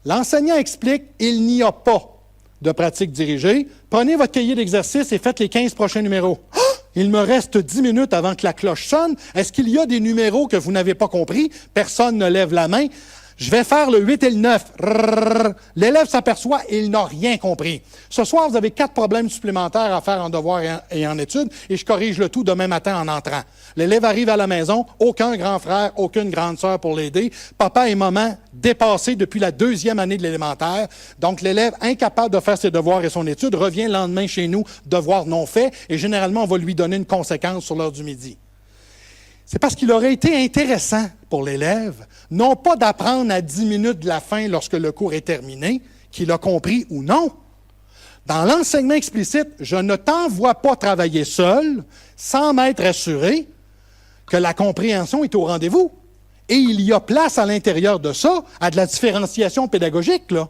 l'enseignant explique « il n'y a pas de pratique dirigée. Prenez votre cahier d'exercice et faites les 15 prochains numéros. Ah! Il me reste 10 minutes avant que la cloche sonne. Est-ce qu'il y a des numéros que vous n'avez pas compris? Personne ne lève la main. Je vais faire le 8 et le 9. L'élève s'aperçoit et il n'a rien compris. Ce soir, vous avez 4 problèmes supplémentaires à faire en devoir et en études, et je corrige le tout demain matin en entrant. L'élève arrive à la maison, aucun grand frère, aucune grande sœur pour l'aider. Papa et maman dépassés depuis la 2e année de l'élémentaire. Donc, l'élève incapable de faire ses devoirs et son étude revient le lendemain chez nous, devoir non fait, et généralement, on va lui donner une conséquence sur l'heure du midi. C'est parce qu'il aurait été intéressant pour l'élève, non pas d'apprendre à 10 minutes de la fin lorsque le cours est terminé, qu'il a compris ou non. Dans l'enseignement explicite, je ne t'envoie pas travailler seul sans m'être assuré que la compréhension est au rendez-vous. Et il y a place à l'intérieur de ça à de la différenciation pédagogique, là.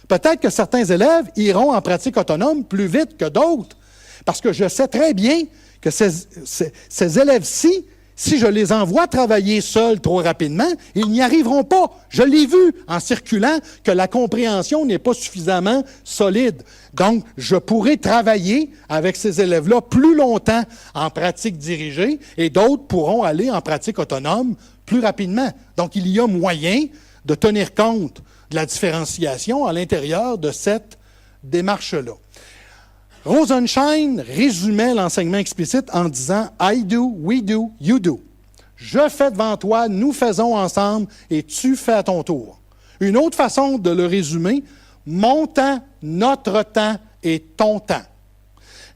Peut-être que certains élèves iront en pratique autonome plus vite que d'autres, parce que je sais très bien que ces élèves-ci, si je les envoie travailler seuls trop rapidement, ils n'y arriveront pas. Je l'ai vu en circulant que la compréhension n'est pas suffisamment solide. Donc, je pourrais travailler avec ces élèves-là plus longtemps en pratique dirigée et d'autres pourront aller en pratique autonome plus rapidement. Donc, il y a moyen de tenir compte de la différenciation à l'intérieur de cette démarche-là. Rosenshine résumait l'enseignement explicite en disant « I do, we do, you do ». Je fais devant toi, nous faisons ensemble et tu fais à ton tour. Une autre façon de le résumer, mon temps, notre temps et ton temps.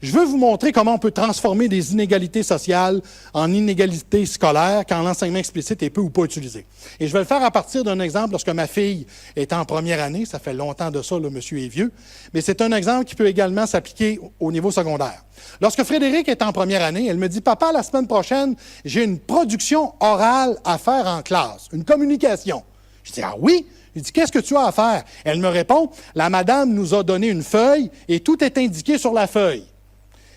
Je veux vous montrer comment on peut transformer des inégalités sociales en inégalités scolaires quand l'enseignement explicite est peu ou pas utilisé. Et je vais le faire à partir d'un exemple lorsque ma fille est en première année. Ça fait longtemps de ça, le monsieur est vieux. Mais c'est un exemple qui peut également s'appliquer au niveau secondaire. Lorsque Frédéric est en première année, elle me dit « Papa, la semaine prochaine, j'ai une production orale à faire en classe, une communication. » Je dis « Ah oui? » Il dit « Qu'est-ce que tu as à faire? » Elle me répond « La madame nous a donné une feuille et tout est indiqué sur la feuille. »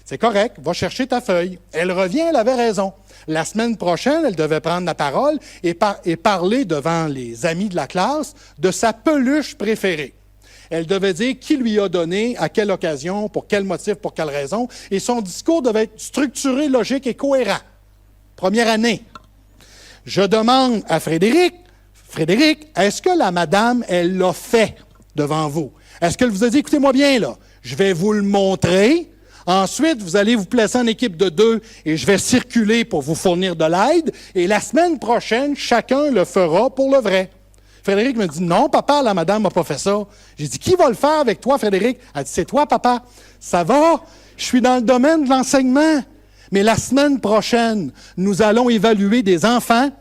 C'est correct, va chercher ta feuille. Elle revient, elle avait raison. La semaine prochaine, elle devait prendre la parole et parler devant les amis de la classe de sa peluche préférée. Elle devait dire qui lui a donné, à quelle occasion, pour quel motif, pour quelle raison. Et son discours devait être structuré, logique et cohérent. Première année. Je demande à Frédéric, est-ce que la madame, elle l'a fait devant vous? Est-ce qu'elle vous a dit, écoutez-moi bien là, je vais vous le montrer. Ensuite, vous allez vous placer en équipe de 2 et je vais circuler pour vous fournir de l'aide. Et la semaine prochaine, chacun le fera pour le vrai. Frédéric me dit, non, papa, la madame n'a pas fait ça. J'ai dit, qui va le faire avec toi, Frédéric? Elle dit, c'est toi, papa. Ça va, je suis dans le domaine de l'enseignement. Mais la semaine prochaine, nous allons évaluer des enfants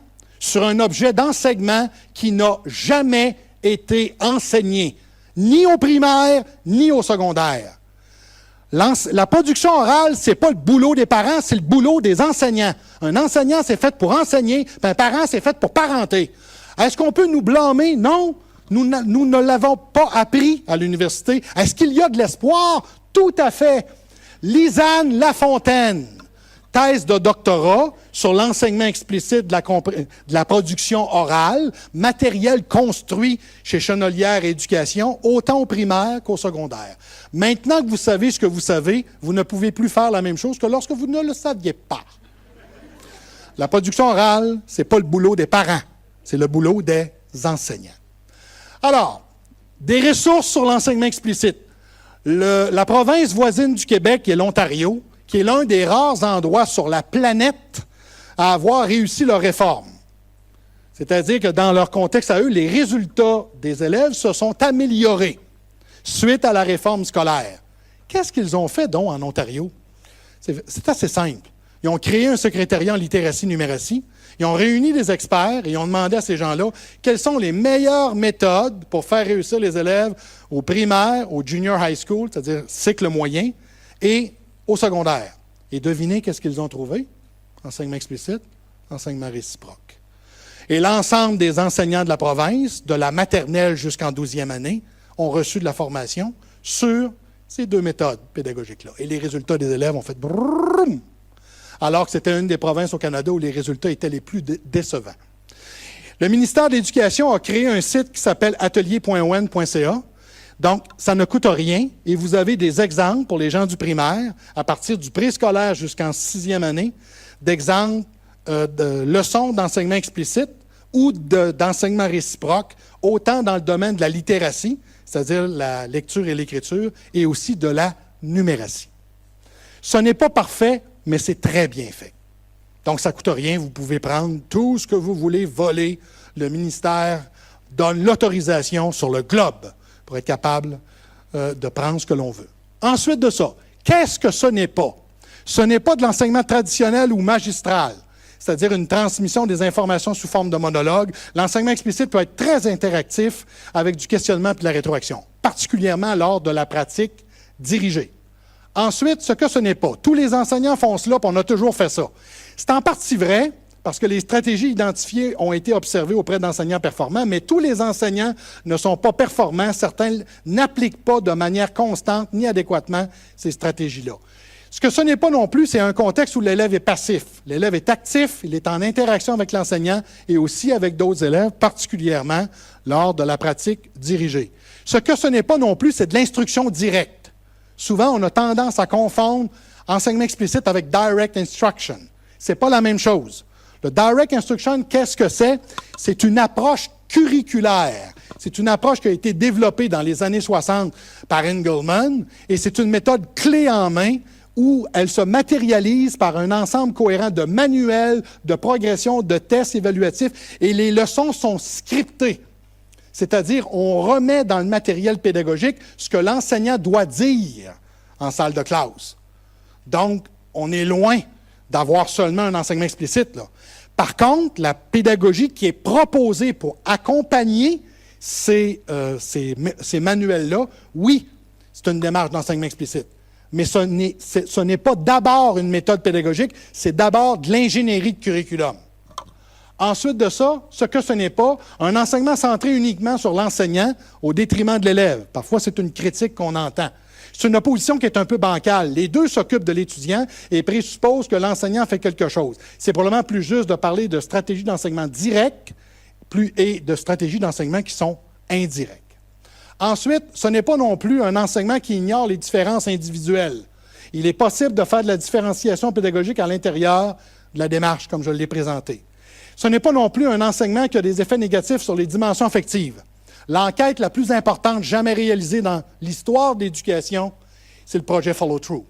sur un objet d'enseignement qui n'a jamais été enseigné, ni au primaire, ni au secondaire. La production orale, c'est pas le boulot des parents, c'est le boulot des enseignants. Un enseignant, c'est fait pour enseigner, puis un parent, c'est fait pour parenter. Est-ce qu'on peut nous blâmer? Non. Nous ne l'avons pas appris à l'université. Est-ce qu'il y a de l'espoir? Tout à fait. Lisanne Lafontaine, thèse de doctorat sur l'enseignement explicite de la production orale, matériel construit chez Chenolière Éducation, autant au primaire qu'au secondaire. Maintenant que vous savez ce que vous savez, vous ne pouvez plus faire la même chose que lorsque vous ne le saviez pas. La production orale, ce n'est pas le boulot des parents, c'est le boulot des enseignants. Alors, des ressources sur l'enseignement explicite. La province voisine du Québec, qui est l'Ontario, qui est l'un des rares endroits sur la planète à avoir réussi leur réforme. C'est-à-dire que dans leur contexte à eux, les résultats des élèves se sont améliorés suite à la réforme scolaire. Qu'est-ce qu'ils ont fait, donc, en Ontario? C'est assez simple. Ils ont créé un secrétariat en littératie-numératie. Ils ont réuni des experts et ils ont demandé à ces gens-là quelles sont les meilleures méthodes pour faire réussir les élèves au primaire, au junior high school, c'est-à-dire cycle moyen, et au secondaire. Et devinez qu'est-ce qu'ils ont trouvé? Enseignement explicite, enseignement réciproque. Et l'ensemble des enseignants de la province, de la maternelle jusqu'en 12e année, ont reçu de la formation sur ces 2 méthodes pédagogiques-là. Et les résultats des élèves ont fait brrrrum, alors que c'était une des provinces au Canada où les résultats étaient les plus décevants. Le ministère de l'Éducation a créé un site qui s'appelle atelier.on.ca. Donc, ça ne coûte rien et vous avez des exemples pour les gens du primaire, à partir du préscolaire jusqu'en 6e année, d'exemples de leçons d'enseignement explicite ou d'enseignement réciproque, autant dans le domaine de la littératie, c'est-à-dire la lecture et l'écriture, et aussi de la numératie. Ce n'est pas parfait, mais c'est très bien fait. Donc, ça ne coûte rien. Vous pouvez prendre tout ce que vous voulez voler. Le ministère donne l'autorisation sur le globe pour être capable de prendre ce que l'on veut. Ensuite de ça, qu'est-ce que ce n'est pas? Ce n'est pas de l'enseignement traditionnel ou magistral, c'est-à-dire une transmission des informations sous forme de monologue. L'enseignement explicite peut être très interactif avec du questionnement et de la rétroaction, particulièrement lors de la pratique dirigée. Ensuite, ce que ce n'est pas. Tous les enseignants font cela, puis on a toujours fait ça. C'est en partie vrai, parce que les stratégies identifiées ont été observées auprès d'enseignants performants, mais tous les enseignants ne sont pas performants. Certains n'appliquent pas de manière constante ni adéquatement ces stratégies-là. Ce que ce n'est pas non plus, c'est un contexte où l'élève est passif. L'élève est actif, il est en interaction avec l'enseignant et aussi avec d'autres élèves, particulièrement lors de la pratique dirigée. Ce que ce n'est pas non plus, c'est de l'instruction directe. Souvent, on a tendance à confondre enseignement explicite avec direct instruction. Ce n'est pas la même chose. Le direct instruction, qu'est-ce que c'est? C'est une approche curriculaire. C'est une approche qui a été développée dans les années 60 par Engelmann et c'est une méthode clé en main où elle se matérialise par un ensemble cohérent de manuels, de progression, de tests évaluatifs et les leçons sont scriptées. C'est-à-dire, on remet dans le matériel pédagogique ce que l'enseignant doit dire en salle de classe. Donc, on est loin d'avoir seulement un enseignement explicite, là. Par contre, la pédagogie qui est proposée pour accompagner ces manuels-là, oui, c'est une démarche d'enseignement explicite. Mais ce n'est pas d'abord une méthode pédagogique, c'est d'abord de l'ingénierie de curriculum. Ensuite de ça, ce que ce n'est pas, un enseignement centré uniquement sur l'enseignant au détriment de l'élève. Parfois, c'est une critique qu'on entend. C'est une opposition qui est un peu bancale. Les deux s'occupent de l'étudiant et présupposent que l'enseignant fait quelque chose. C'est probablement plus juste de parler de stratégies d'enseignement directes et de stratégies d'enseignement qui sont indirectes. Ensuite, ce n'est pas non plus un enseignement qui ignore les différences individuelles. Il est possible de faire de la différenciation pédagogique à l'intérieur de la démarche, comme je l'ai présenté. Ce n'est pas non plus un enseignement qui a des effets négatifs sur les dimensions affectives. L'enquête la plus importante jamais réalisée dans l'histoire de l'éducation, c'est le projet Follow Through,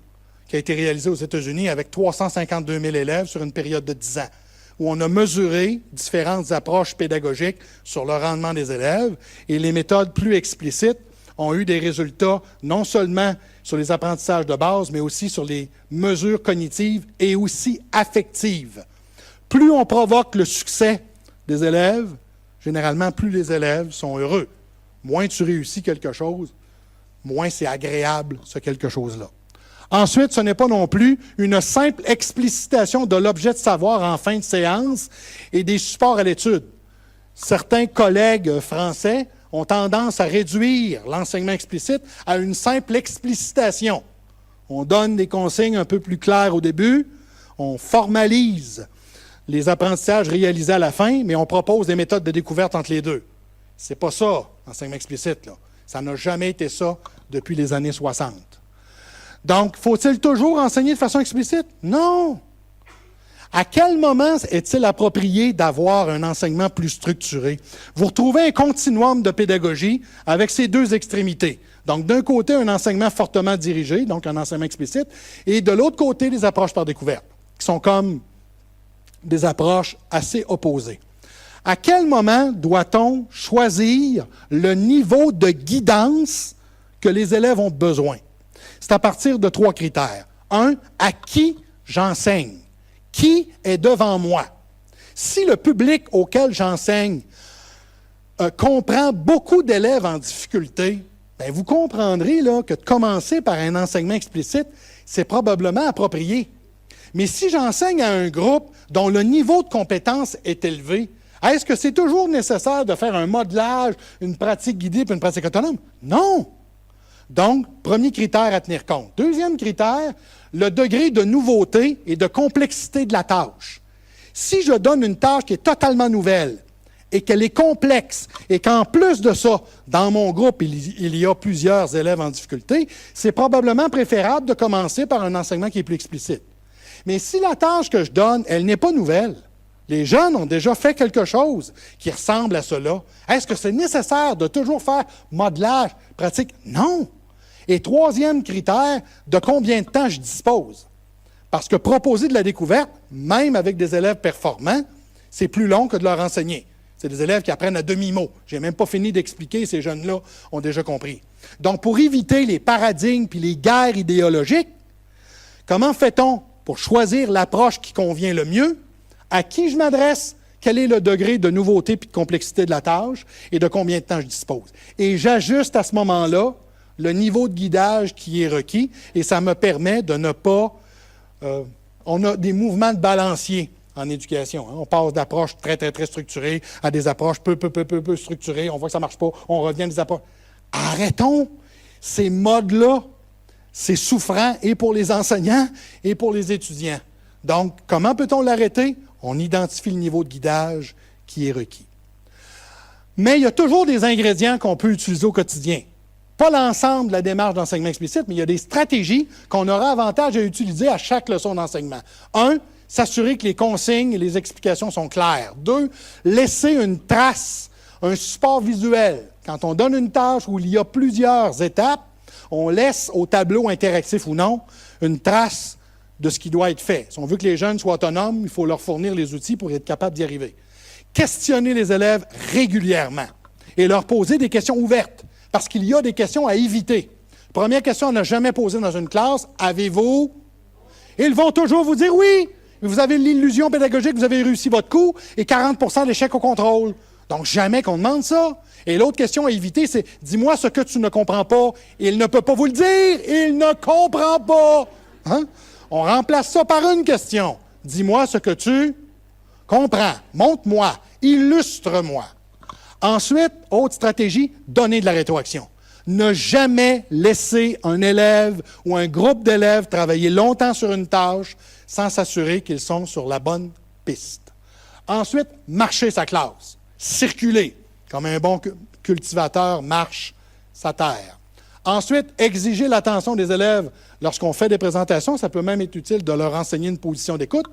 qui a été réalisé aux États-Unis avec 352 000 élèves sur une période de 10 ans, où on a mesuré différentes approches pédagogiques sur le rendement des élèves, et les méthodes plus explicites ont eu des résultats non seulement sur les apprentissages de base, mais aussi sur les mesures cognitives et aussi affectives. Plus on provoque le succès des élèves, généralement, plus les élèves sont heureux. Moins tu réussis quelque chose, moins c'est agréable, ce quelque chose-là. Ensuite, ce n'est pas non plus une simple explicitation de l'objet de savoir en fin de séance et des supports à l'étude. Certains collègues français ont tendance à réduire l'enseignement explicite à une simple explicitation. On donne des consignes un peu plus claires au début, on formalise les apprentissages réalisés à la fin, mais on propose des méthodes de découverte entre les deux. C'est pas ça, l'enseignement explicite, là. Ça n'a jamais été ça depuis les années 60. Donc, faut-il toujours enseigner de façon explicite? Non! À quel moment est-il approprié d'avoir un enseignement plus structuré? Vous retrouvez un continuum de pédagogie avec ces deux extrémités. Donc, d'un côté, un enseignement fortement dirigé, donc un enseignement explicite, et de l'autre côté, des approches par découverte, qui sont comme des approches assez opposées. À quel moment doit-on choisir le niveau de guidance que les élèves ont besoin? C'est à partir de 3 critères. 1, à qui j'enseigne? Qui est devant moi? Si le public auquel j'enseigne comprend beaucoup d'élèves en difficulté, bien, vous comprendrez là, que de commencer par un enseignement explicite, c'est probablement approprié. Mais si j'enseigne à un groupe dont le niveau de compétence est élevé, est-ce que c'est toujours nécessaire de faire un modelage, une pratique guidée et une pratique autonome? Non! Donc, premier critère à tenir compte. Deuxième critère, le degré de nouveauté et de complexité de la tâche. Si je donne une tâche qui est totalement nouvelle et qu'elle est complexe et qu'en plus de ça, dans mon groupe, il y a plusieurs élèves en difficulté, c'est probablement préférable de commencer par un enseignement qui est plus explicite. Mais si la tâche que je donne, elle n'est pas nouvelle, Les jeunes ont déjà fait quelque chose qui ressemble à cela. Est-ce que c'est nécessaire de toujours faire modelage, pratique? Non. Et troisième critère, de combien de temps je dispose? Parce que proposer de la découverte, même avec des élèves performants, c'est plus long que de leur enseigner. C'est des élèves qui apprennent à demi-mot. Je n'ai même pas fini d'expliquer, ces jeunes-là ont déjà compris. Donc, pour éviter les paradigmes et les guerres idéologiques, comment fait-on pour choisir l'approche qui convient le mieux? À qui je m'adresse? Quel est le degré de nouveauté et de complexité de la tâche? Et de combien de temps je dispose? Et j'ajuste à ce moment-là le niveau de guidage qui est requis et ça me permet de ne pas... on a des mouvements de balancier en éducation. Hein. On passe d'approches très, très, très structurées à des approches peu structurées. On voit que ça ne marche pas. On revient à des approches... Arrêtons ces modes-là. C'est souffrant et pour les enseignants et pour les étudiants. Donc, comment peut-on l'arrêter? On identifie le niveau de guidage qui est requis. Mais il y a toujours des ingrédients qu'on peut utiliser au quotidien. Pas l'ensemble de la démarche d'enseignement explicite, mais il y a des stratégies qu'on aura avantage à utiliser à chaque leçon d'enseignement. 1, s'assurer que les consignes et les explications sont claires. 2, laisser une trace, un support visuel. Quand on donne une tâche où il y a plusieurs étapes, on laisse au tableau interactif ou non une trace de ce qui doit être fait. Si on veut que les jeunes soient autonomes, il faut leur fournir les outils pour être capables d'y arriver. Questionner les élèves régulièrement et leur poser des questions ouvertes, parce qu'il y a des questions à éviter. Première question, on n'a jamais posée dans une classe, avez-vous? Ils vont toujours vous dire oui. Vous avez l'illusion pédagogique, vous avez réussi votre coup, et 40% d'échecs au contrôle. Donc, jamais qu'on demande ça. Et l'autre question à éviter, c'est « Dis-moi ce que tu ne comprends pas. » Il ne peut pas vous le dire. Il ne comprend pas. Hein? On remplace ça par une question. « Dis-moi ce que tu comprends. Montre-moi. Illustre-moi. » Ensuite, autre stratégie, donner de la rétroaction. Ne jamais laisser un élève ou un groupe d'élèves travailler longtemps sur une tâche sans s'assurer qu'ils sont sur la bonne piste. Ensuite, marcher sa classe. Circuler, comme un bon cultivateur marche sa terre. Ensuite, exiger l'attention des élèves lorsqu'on fait des présentations. Ça peut même être utile de leur enseigner une position d'écoute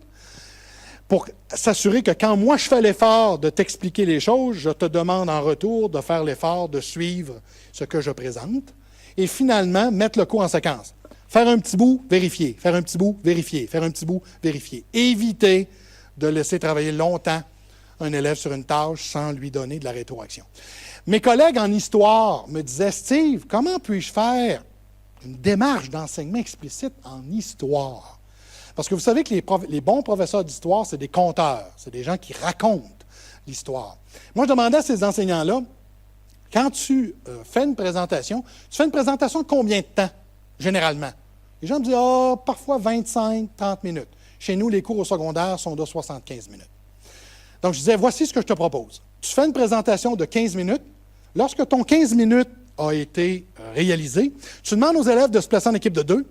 pour s'assurer que quand moi je fais l'effort de t'expliquer les choses, je te demande en retour de faire l'effort de suivre ce que je présente. Et finalement, mettre le coup en séquence. Faire un petit bout, vérifier. Faire un petit bout, vérifier. Faire un petit bout, vérifier. Éviter de laisser travailler longtemps un élève sur une tâche sans lui donner de la rétroaction. Mes collègues en histoire me disaient « Steve, comment puis-je faire une démarche d'enseignement explicite en histoire? » Parce que vous savez que les bons professeurs d'histoire, c'est des conteurs. C'est des gens qui racontent l'histoire. Moi, je demandais à ces enseignants-là, quand tu fais une présentation, tu fais une présentation de combien de temps, généralement? Les gens me disent « parfois 25, 30 minutes. » Chez nous, les cours au secondaire sont de 75 minutes. Donc, je disais, voici ce que je te propose. Tu fais une présentation de 15 minutes. Lorsque ton 15 minutes a été réalisé, tu demandes aux élèves de se placer en équipe de 2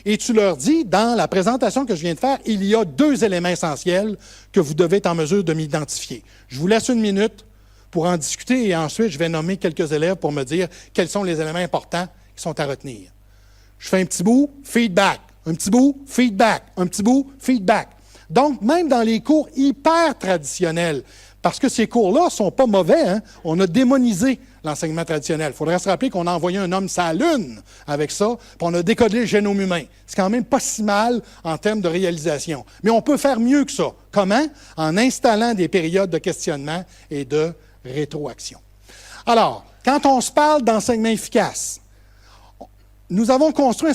et tu leur dis, dans la présentation que je viens de faire, il y a 2 éléments essentiels que vous devez être en mesure de m'identifier. Je vous laisse 1 minute pour en discuter et ensuite, je vais nommer quelques élèves pour me dire quels sont les éléments importants qui sont à retenir. Je fais un petit bout, feedback. Un petit bout, feedback. Un petit bout, feedback. Donc, même dans les cours hyper traditionnels, parce que ces cours-là ne sont pas mauvais, hein, on a démonisé l'enseignement traditionnel. Il faudrait se rappeler qu'on a envoyé un homme sur la Lune avec ça, puis on a décodé le génome humain. C'est quand même pas si mal en termes de réalisation. Mais on peut faire mieux que ça. Comment? En installant des périodes de questionnement et de rétroaction. Alors, quand on se parle d'enseignement efficace, nous avons construit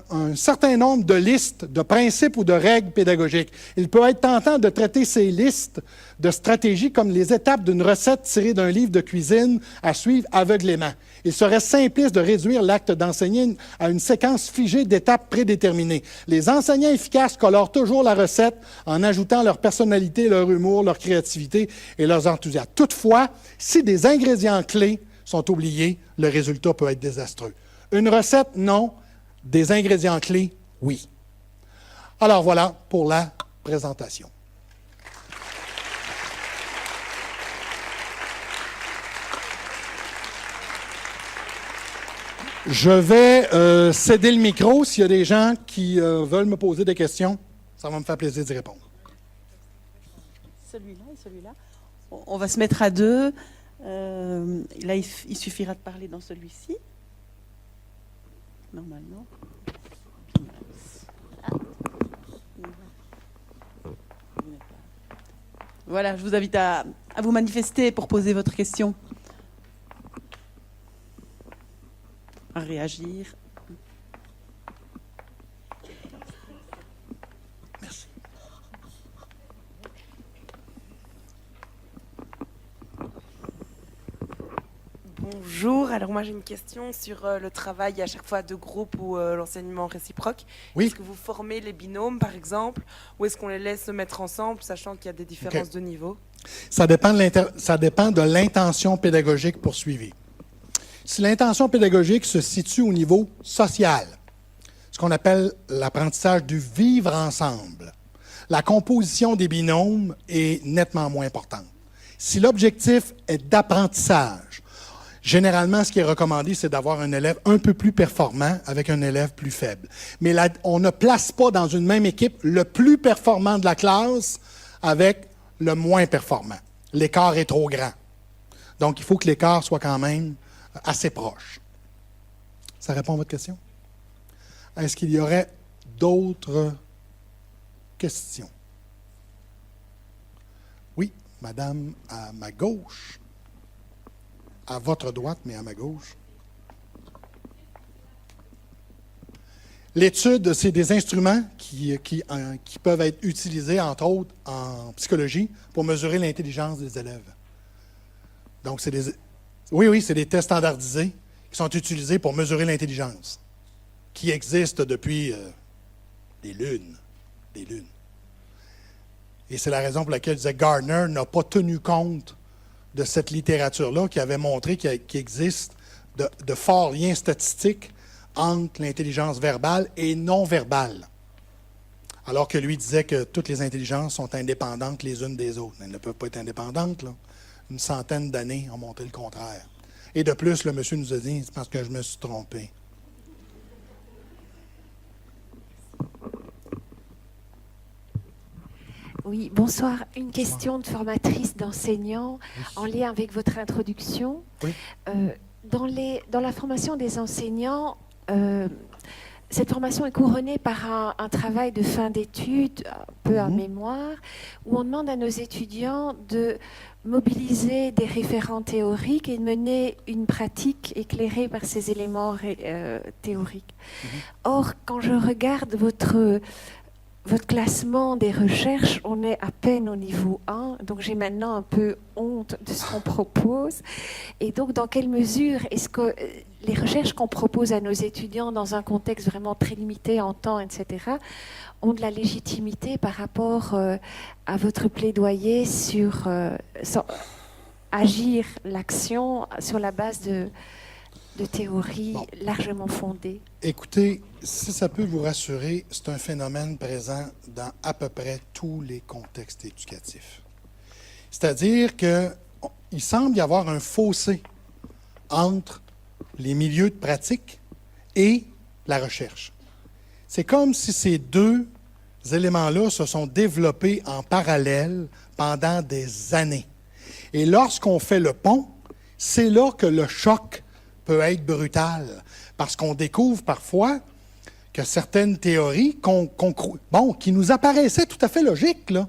un certain nombre de listes de principes ou de règles pédagogiques. Il peut être tentant de traiter ces listes de stratégies comme les étapes d'une recette tirée d'un livre de cuisine à suivre aveuglément. Il serait simpliste de réduire l'acte d'enseigner à une séquence figée d'étapes prédéterminées. Les enseignants efficaces colorent toujours la recette en ajoutant leur personnalité, leur humour, leur créativité et leurs enthousiasmes. Toutefois, si des ingrédients clés sont oubliés, le résultat peut être désastreux. Une recette, non. Des ingrédients clés, oui. Alors voilà pour la présentation. Je vais céder le micro s'il y a des gens qui veulent me poser des questions. Ça va me faire plaisir d'y répondre. celui-là et celui-là. On va se mettre à deux. Là, il suffira de parler dans celui-ci. Normalement. Voilà, je vous invite à vous manifester pour poser votre question. À réagir. Merci. Bonjour, alors moi j'ai une question sur le travail à chaque fois de groupe ou l'enseignement réciproque. Oui. Est-ce que vous formez les binômes par exemple ou est-ce qu'on les laisse se mettre ensemble sachant qu'il y a des différences de niveau? Ça dépend de l'intention pédagogique poursuivie. Si l'intention pédagogique se situe au niveau social, ce qu'on appelle l'apprentissage du vivre ensemble, la composition des binômes est nettement moins importante. Si l'objectif est d'apprentissage, généralement, ce qui est recommandé, c'est d'avoir un élève un peu plus performant avec un élève plus faible. Mais là, on ne place pas dans une même équipe le plus performant de la classe avec le moins performant. L'écart est trop grand. Donc, il faut que l'écart soit quand même assez proche. Ça répond à votre question? Est-ce qu'il y aurait d'autres questions? Oui, madame, à ma gauche. À votre droite, mais à ma gauche. L'étude, c'est des instruments qui peuvent être utilisés, entre autres, en psychologie, pour mesurer l'intelligence des élèves. Donc, c'est des tests standardisés qui sont utilisés pour mesurer l'intelligence, qui existent depuis des lunes. Et c'est la raison pour laquelle je disais que Gardner n'a pas tenu compte de cette littérature-là qui avait montré qu'il existe de forts liens statistiques entre l'intelligence verbale et non verbale. Alors que lui disait que toutes les intelligences sont indépendantes les unes des autres. Elles ne peuvent pas être indépendantes, là. Une centaine d'années ont montré le contraire. Et de plus, le monsieur nous a dit, c'est parce que je me suis trompé. Oui, bonsoir. Une question de formatrice d'enseignants en lien avec votre introduction. Oui. Dans la formation des enseignants, cette formation est couronnée par un travail de fin d'études, un peu en mémoire, où on demande à nos étudiants de mobiliser des référents théoriques et de mener une pratique éclairée par ces éléments théoriques. Or, quand je regarde votre classement des recherches, on est à peine au niveau 1, donc j'ai maintenant un peu honte de ce qu'on propose. Et donc, dans quelle mesure est-ce que les recherches qu'on propose à nos étudiants dans un contexte vraiment très limité en temps, etc., ont de la légitimité par rapport à votre plaidoyer sur agir l'action sur la base de théories largement fondées? Écoutez, si ça peut vous rassurer, c'est un phénomène présent dans à peu près tous les contextes éducatifs. C'est-à-dire qu'il semble y avoir un fossé entre les milieux de pratique et la recherche. C'est comme si ces deux éléments-là se sont développés en parallèle pendant des années. Et lorsqu'on fait le pont, c'est là que le choc peut être brutal, parce qu'on découvre parfois que certaines théories qui nous apparaissaient tout à fait logiques, là,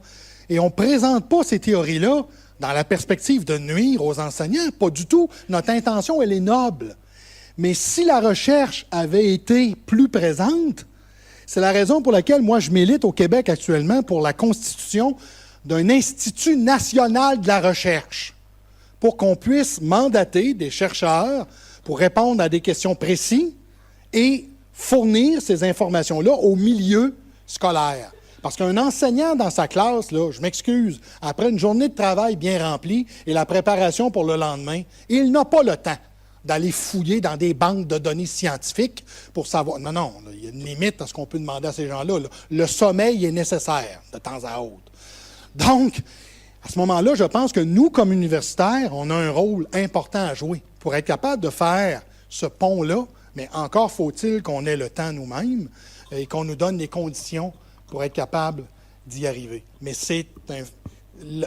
et on ne présente pas ces théories-là dans la perspective de nuire aux enseignants, pas du tout. Notre intention, elle est noble. Mais si la recherche avait été plus présente, c'est la raison pour laquelle moi je milite au Québec actuellement pour la constitution d'un Institut national de la recherche, pour qu'on puisse mandater des chercheurs pour répondre à des questions précises et fournir ces informations-là au milieu scolaire. Parce qu'un enseignant dans sa classe, là, je m'excuse, après une journée de travail bien remplie et la préparation pour le lendemain, il n'a pas le temps d'aller fouiller dans des banques de données scientifiques pour savoir... Non, là, il y a une limite à ce qu'on peut demander à ces gens-là. Là. Le sommeil est nécessaire de temps à autre. Donc, à ce moment-là, je pense que nous, comme universitaires, on a un rôle important à jouer pour être capable de faire ce pont-là, mais encore faut-il qu'on ait le temps nous-mêmes et qu'on nous donne les conditions pour être capable d'y arriver. Mais c'est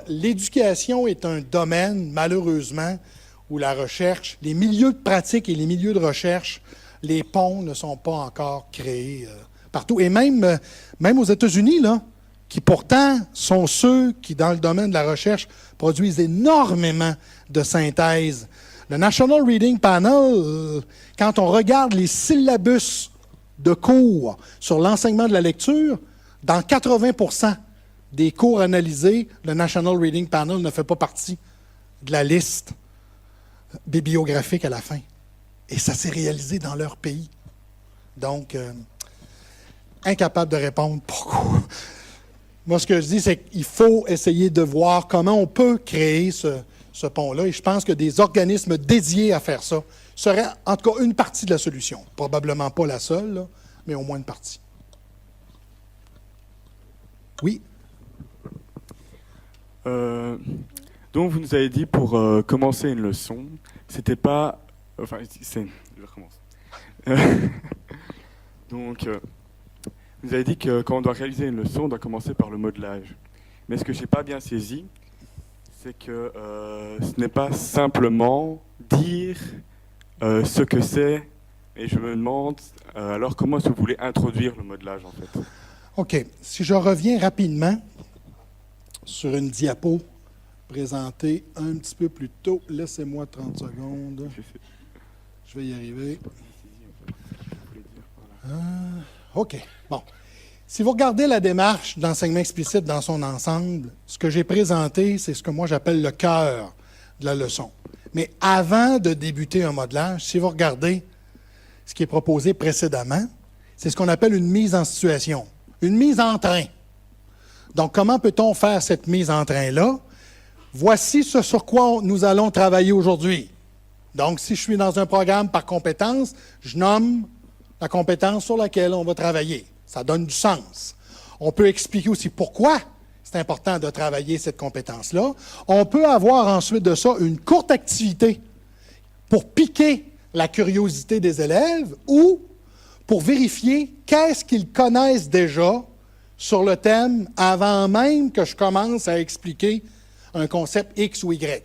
l'éducation est un domaine, malheureusement, où la recherche, les milieux de pratique et les milieux de recherche, les ponts ne sont pas encore créés partout. Et même aux États-Unis, là, qui pourtant sont ceux qui, dans le domaine de la recherche, produisent énormément de synthèse. Le National Reading Panel, quand on regarde les syllabus de cours sur l'enseignement de la lecture, dans 80% des cours analysés, le National Reading Panel ne fait pas partie de la liste bibliographique à la fin. Et ça s'est réalisé dans leur pays. Donc, incapable de répondre pourquoi. Moi, ce que je dis, c'est qu'il faut essayer de voir comment on peut créer ce pont-là. Et je pense que des organismes dédiés à faire ça seraient en tout cas une partie de la solution. Probablement pas la seule, là, mais au moins une partie. Oui? Donc, vous nous avez dit pour commencer une leçon, c'était pas... Enfin, je recommence. Donc, vous avez dit que quand on doit réaliser une leçon, on doit commencer par le modelage. Mais ce que je n'ai pas bien saisi, c'est que ce n'est pas simplement dire ce que c'est, et je me demande alors comment est-ce que vous voulez introduire le modelage en fait. OK. Si je reviens rapidement sur une diapo présentée un petit peu plus tôt, laissez-moi 30 secondes. Je vais y arriver. OK. Bon. Si vous regardez la démarche d'enseignement explicite dans son ensemble, ce que j'ai présenté, c'est ce que moi j'appelle le cœur de la leçon. Mais avant de débuter un modelage, si vous regardez ce qui est proposé précédemment, c'est ce qu'on appelle une mise en situation, une mise en train. Donc, comment peut-on faire cette mise en train-là? Voici ce sur quoi nous allons travailler aujourd'hui. Donc, si je suis dans un programme par compétence, je nomme la compétence sur laquelle on va travailler. Ça donne du sens. On peut expliquer aussi pourquoi c'est important de travailler cette compétence-là. On peut avoir ensuite de ça une courte activité pour piquer la curiosité des élèves ou pour vérifier qu'est-ce qu'ils connaissent déjà sur le thème avant même que je commence à expliquer un concept X ou Y.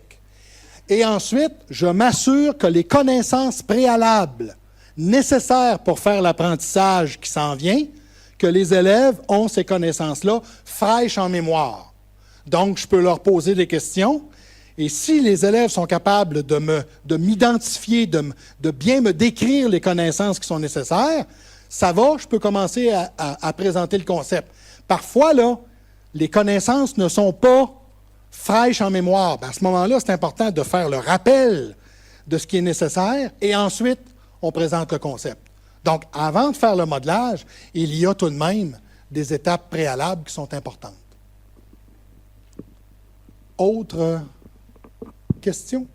Et ensuite, je m'assure que les connaissances préalables nécessaires pour faire l'apprentissage qui s'en vient, que les élèves ont ces connaissances-là fraîches en mémoire. Donc, je peux leur poser des questions, et si les élèves sont capables de m'identifier, de bien me décrire les connaissances qui sont nécessaires, ça va, je peux commencer à présenter le concept. Parfois, là, les connaissances ne sont pas fraîches en mémoire. À ce moment-là, c'est important de faire le rappel de ce qui est nécessaire, et ensuite, on présente le concept. Donc, avant de faire le modelage, il y a tout de même des étapes préalables qui sont importantes. Autre question?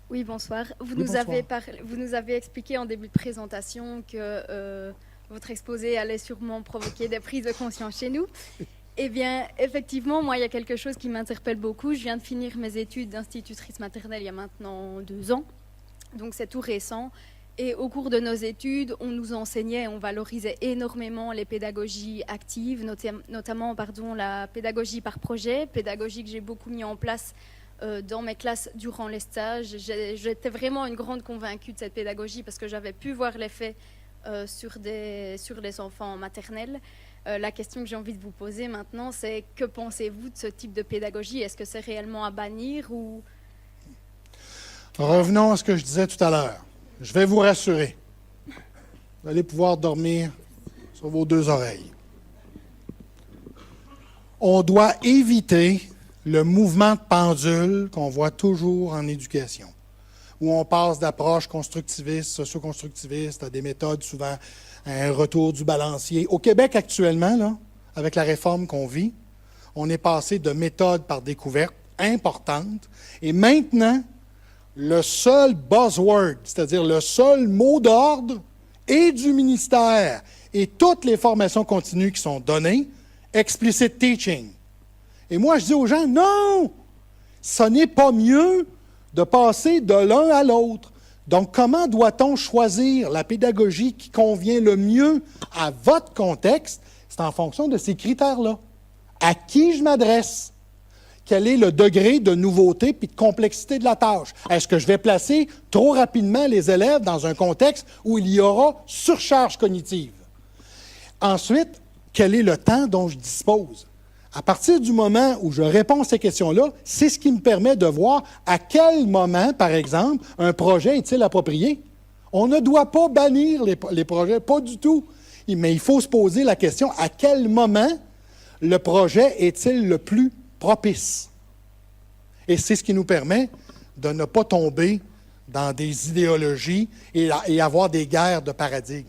Oui, bonsoir. Vous Oui, nous avez expliqué en début de présentation que votre exposé allait sûrement provoquer des prises de conscience chez nous. Eh bien, effectivement, moi, il y a quelque chose qui m'interpelle beaucoup. Je viens de finir mes études d'institutrice maternelle il y a maintenant 2 ans. Donc, c'est tout récent. Et au cours de nos études, on nous enseignait, on valorisait énormément les pédagogies actives, notamment la pédagogie par projet, pédagogie que j'ai beaucoup mis en place dans mes classes durant les stages. J'étais vraiment une grande convaincue de cette pédagogie parce que j'avais pu voir l'effet sur les enfants maternels. La question que j'ai envie de vous poser maintenant, c'est que pensez-vous de ce type de pédagogie? Est-ce que c'est réellement à bannir ou... Revenons à ce que je disais tout à l'heure. Je vais vous rassurer. Vous allez pouvoir dormir sur vos 2 oreilles. On doit éviter le mouvement de pendule qu'on voit toujours en éducation, où on passe d'approches constructivistes, socio-constructivistes, à des méthodes souvent, à un retour du balancier. Au Québec actuellement, là, avec la réforme qu'on vit, on est passé de méthodes par découverte importantes, et maintenant, le seul buzzword, c'est-à-dire le seul mot d'ordre et du ministère et toutes les formations continues qui sont données, explicit teaching. Et moi, je dis aux gens, non, ce n'est pas mieux de passer de l'un à l'autre. Donc, comment doit-on choisir la pédagogie qui convient le mieux à votre contexte? C'est en fonction de ces critères-là. À qui je m'adresse? quel est le degré de nouveauté puis de complexité de la tâche. Est-ce que je vais placer trop rapidement les élèves dans un contexte où il y aura surcharge cognitive? Ensuite, quel est le temps dont je dispose? À partir du moment où je réponds à ces questions-là, c'est ce qui me permet de voir à quel moment, par exemple, un projet est-il approprié. On ne doit pas bannir les projets, pas du tout. Mais il faut se poser la question, à quel moment le projet est-il le plus propice? Et c'est ce qui nous permet de ne pas tomber dans des idéologies et avoir des guerres de paradigme.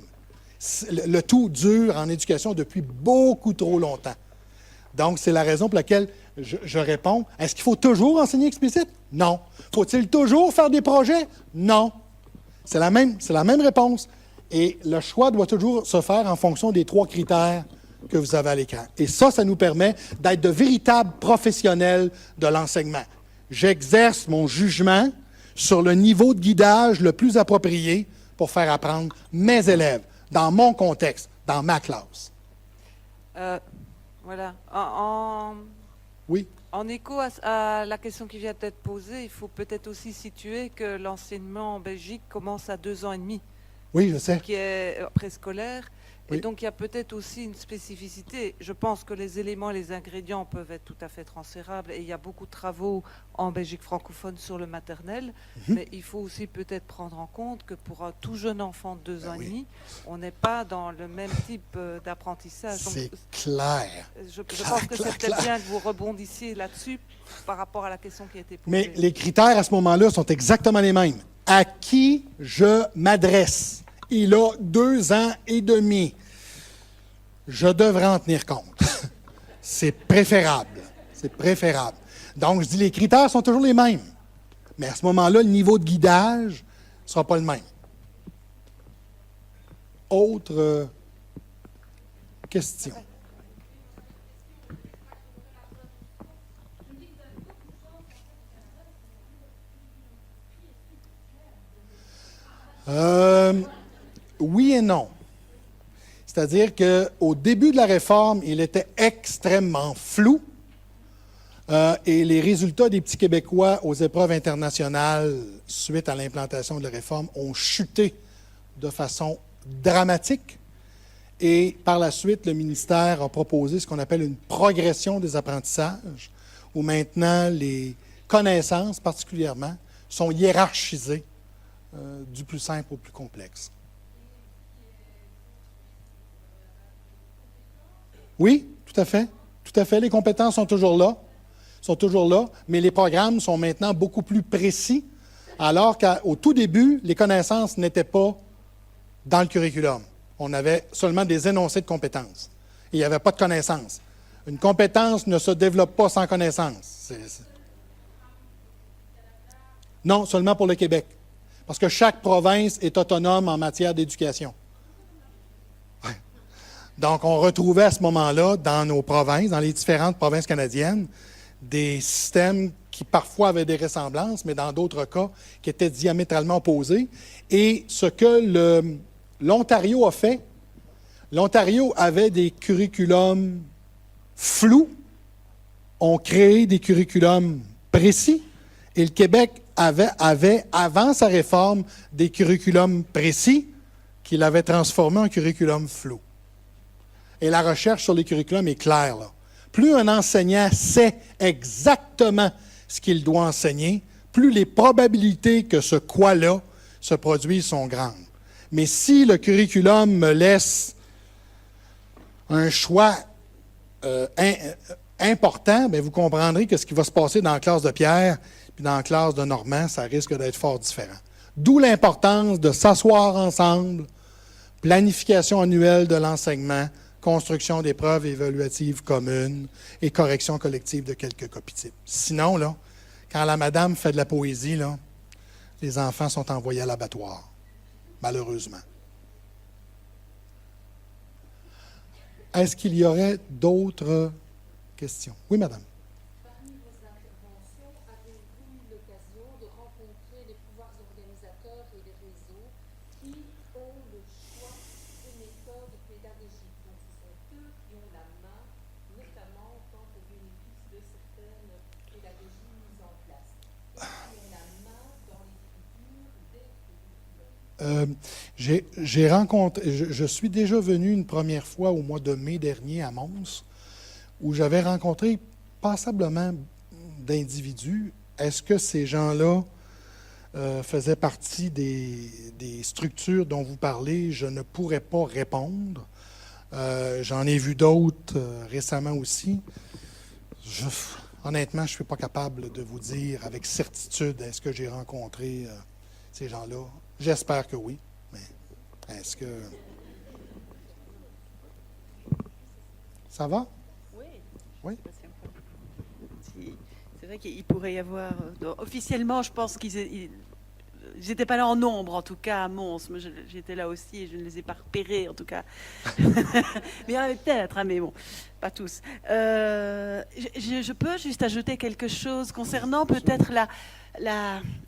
Le tout dure en éducation depuis beaucoup trop longtemps. Donc, c'est la raison pour laquelle je réponds. Est-ce qu'il faut toujours enseigner explicite? Non. Faut-il toujours faire des projets? Non. C'est la même réponse. Et le choix doit toujours se faire en fonction des 3 critères que vous avez à l'écran. Et ça nous permet d'être de véritables professionnels de l'enseignement. J'exerce mon jugement sur le niveau de guidage le plus approprié pour faire apprendre mes élèves, dans mon contexte, dans ma classe. Voilà. Oui. En écho à la question qui vient d'être posée, il faut peut-être aussi situer que l'enseignement en Belgique commence à 2 ans et demi. Oui, je sais. Qui est préscolaire. Oui. Et donc, il y a peut-être aussi une spécificité. Je pense que les éléments, les ingrédients peuvent être tout à fait transférables. Et il y a beaucoup de travaux en Belgique francophone sur le maternel. Mais il faut aussi peut-être prendre en compte que pour un tout jeune enfant de 2 ans et demi, on n'est pas dans le même type d'apprentissage. Donc, C'est clair. je pense que c'est peut-être bien que vous rebondissiez là-dessus par rapport à la question qui a été posée. Mais les critères à ce moment-là sont exactement les mêmes. À qui je m'adresse? Il a 2 ans et demi. Je devrais en tenir compte. C'est préférable. C'est préférable. Donc, je dis, les critères sont toujours les mêmes. Mais à ce moment-là, le niveau de guidage ne sera pas le même. Autre question? Oui et non. C'est-à-dire qu'au début de la réforme, il était extrêmement flou et les résultats des petits Québécois aux épreuves internationales suite à l'implantation de la réforme ont chuté de façon dramatique. Et par la suite, le ministère a proposé ce qu'on appelle une progression des apprentissages, où maintenant les connaissances particulièrement sont hiérarchisées du plus simple au plus complexe. Oui, tout à fait. Tout à fait. Les compétences sont toujours là, mais les programmes sont maintenant beaucoup plus précis, alors qu'au tout début, les connaissances n'étaient pas dans le curriculum. On avait seulement des énoncés de compétences. Et il n'y avait pas de connaissances. Une compétence ne se développe pas sans connaissances. Non, seulement pour le Québec. Parce que chaque province est autonome en matière d'éducation. Donc, on retrouvait à ce moment-là, dans nos provinces, dans les différentes provinces canadiennes, des systèmes qui parfois avaient des ressemblances, mais dans d'autres cas, qui étaient diamétralement opposés. Et ce que l'Ontario a fait, l'Ontario avait des curriculums flous, ont créé des curriculums précis, et le Québec avait, avant sa réforme, des curriculums précis qu'il avait transformés en curriculum flou. Et la recherche sur les curriculums est claire, là. Plus un enseignant sait exactement ce qu'il doit enseigner, plus les probabilités que ce quoi-là se produise sont grandes. Mais si le curriculum me laisse un choix important, bien, vous comprendrez que ce qui va se passer dans la classe de Pierre puis dans la classe de Normand, ça risque d'être fort différent. D'où l'importance de s'asseoir ensemble, planification annuelle de l'enseignement, construction d'épreuves évaluatives communes et correction collective de quelques copies types. Sinon, là, quand la madame fait de la poésie, là, les enfants sont envoyés à l'abattoir, malheureusement. Est-ce qu'il y aurait d'autres questions? Oui, madame. Parmi vos interventions, avez-vous eu l'occasion de rencontrer les pouvoirs organisateurs et les réseaux qui ont le choix des méthodes pédagogiques? Donc, ce sont eux qui ont la main, notamment quant au bénéfice de certaines pédagogie mise en place. Est-ce qu'on a main dans l'écriture des curriculums? J'ai rencontré, je suis déjà venu une première fois au mois de mai dernier à Mons, où j'avais rencontré passablement d'individus. Est-ce que ces gens-là faisaient partie des structures dont vous parlez? Je ne pourrais pas répondre. J'en ai vu d'autres récemment aussi. Honnêtement, je ne suis pas capable de vous dire avec certitude est-ce que j'ai rencontré ces gens-là. J'espère que oui, mais est-ce que... Ça va? Oui. Oui. C'est vrai qu'il pourrait y avoir... officiellement, je pense qu'ils n'étaient pas là en nombre, en tout cas, à Mons. Moi, j'étais là aussi et je ne les ai pas repérés, en tout cas. Mais il y en avait peut-être, hein, mais bon, pas tous. Je peux juste ajouter quelque chose concernant peut-être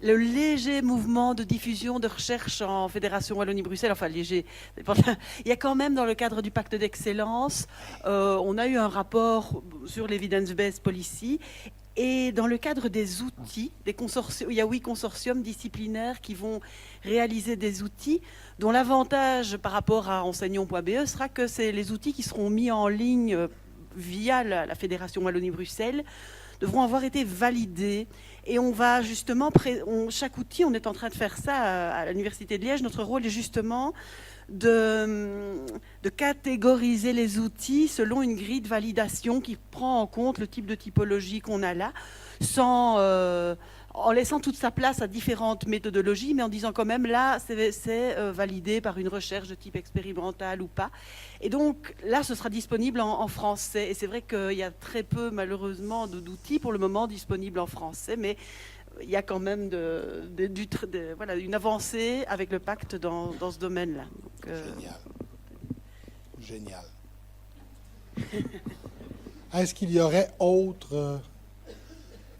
le léger mouvement de diffusion de recherche en Fédération Wallonie-Bruxelles. Enfin, léger. Il y a quand même, dans le cadre du pacte d'excellence, on a eu un rapport sur l'evidence-based policy. Et dans le cadre des outils, il y a 8 consortiums disciplinaires qui vont réaliser des outils dont l'avantage par rapport à enseignant.be sera que c'est les outils qui seront mis en ligne via la Fédération Wallonie-Bruxelles devront avoir été validés. Et on va justement, chaque outil, on est en train de faire ça à l'Université de Liège. Notre rôle est justement de catégoriser les outils selon une grille de validation qui prend en compte le type de typologie qu'on a là, en laissant toute sa place à différentes méthodologies, mais en disant quand même là, c'est validé par une recherche de type expérimental ou pas. Et donc là, ce sera disponible en français. Et c'est vrai qu'il y a très peu, malheureusement, d'outils pour le moment disponibles en français, mais il y a quand même voilà, une avancée avec le pacte dans ce domaine-là. Génial. Est-ce qu'il y aurait autre...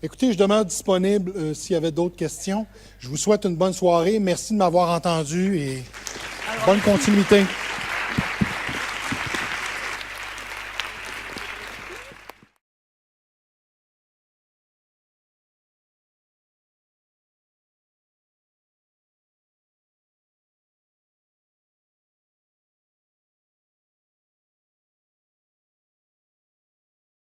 Écoutez, je demeure disponible s'il y avait d'autres questions. Je vous souhaite une bonne soirée. Merci de m'avoir entendu et bonne continuité.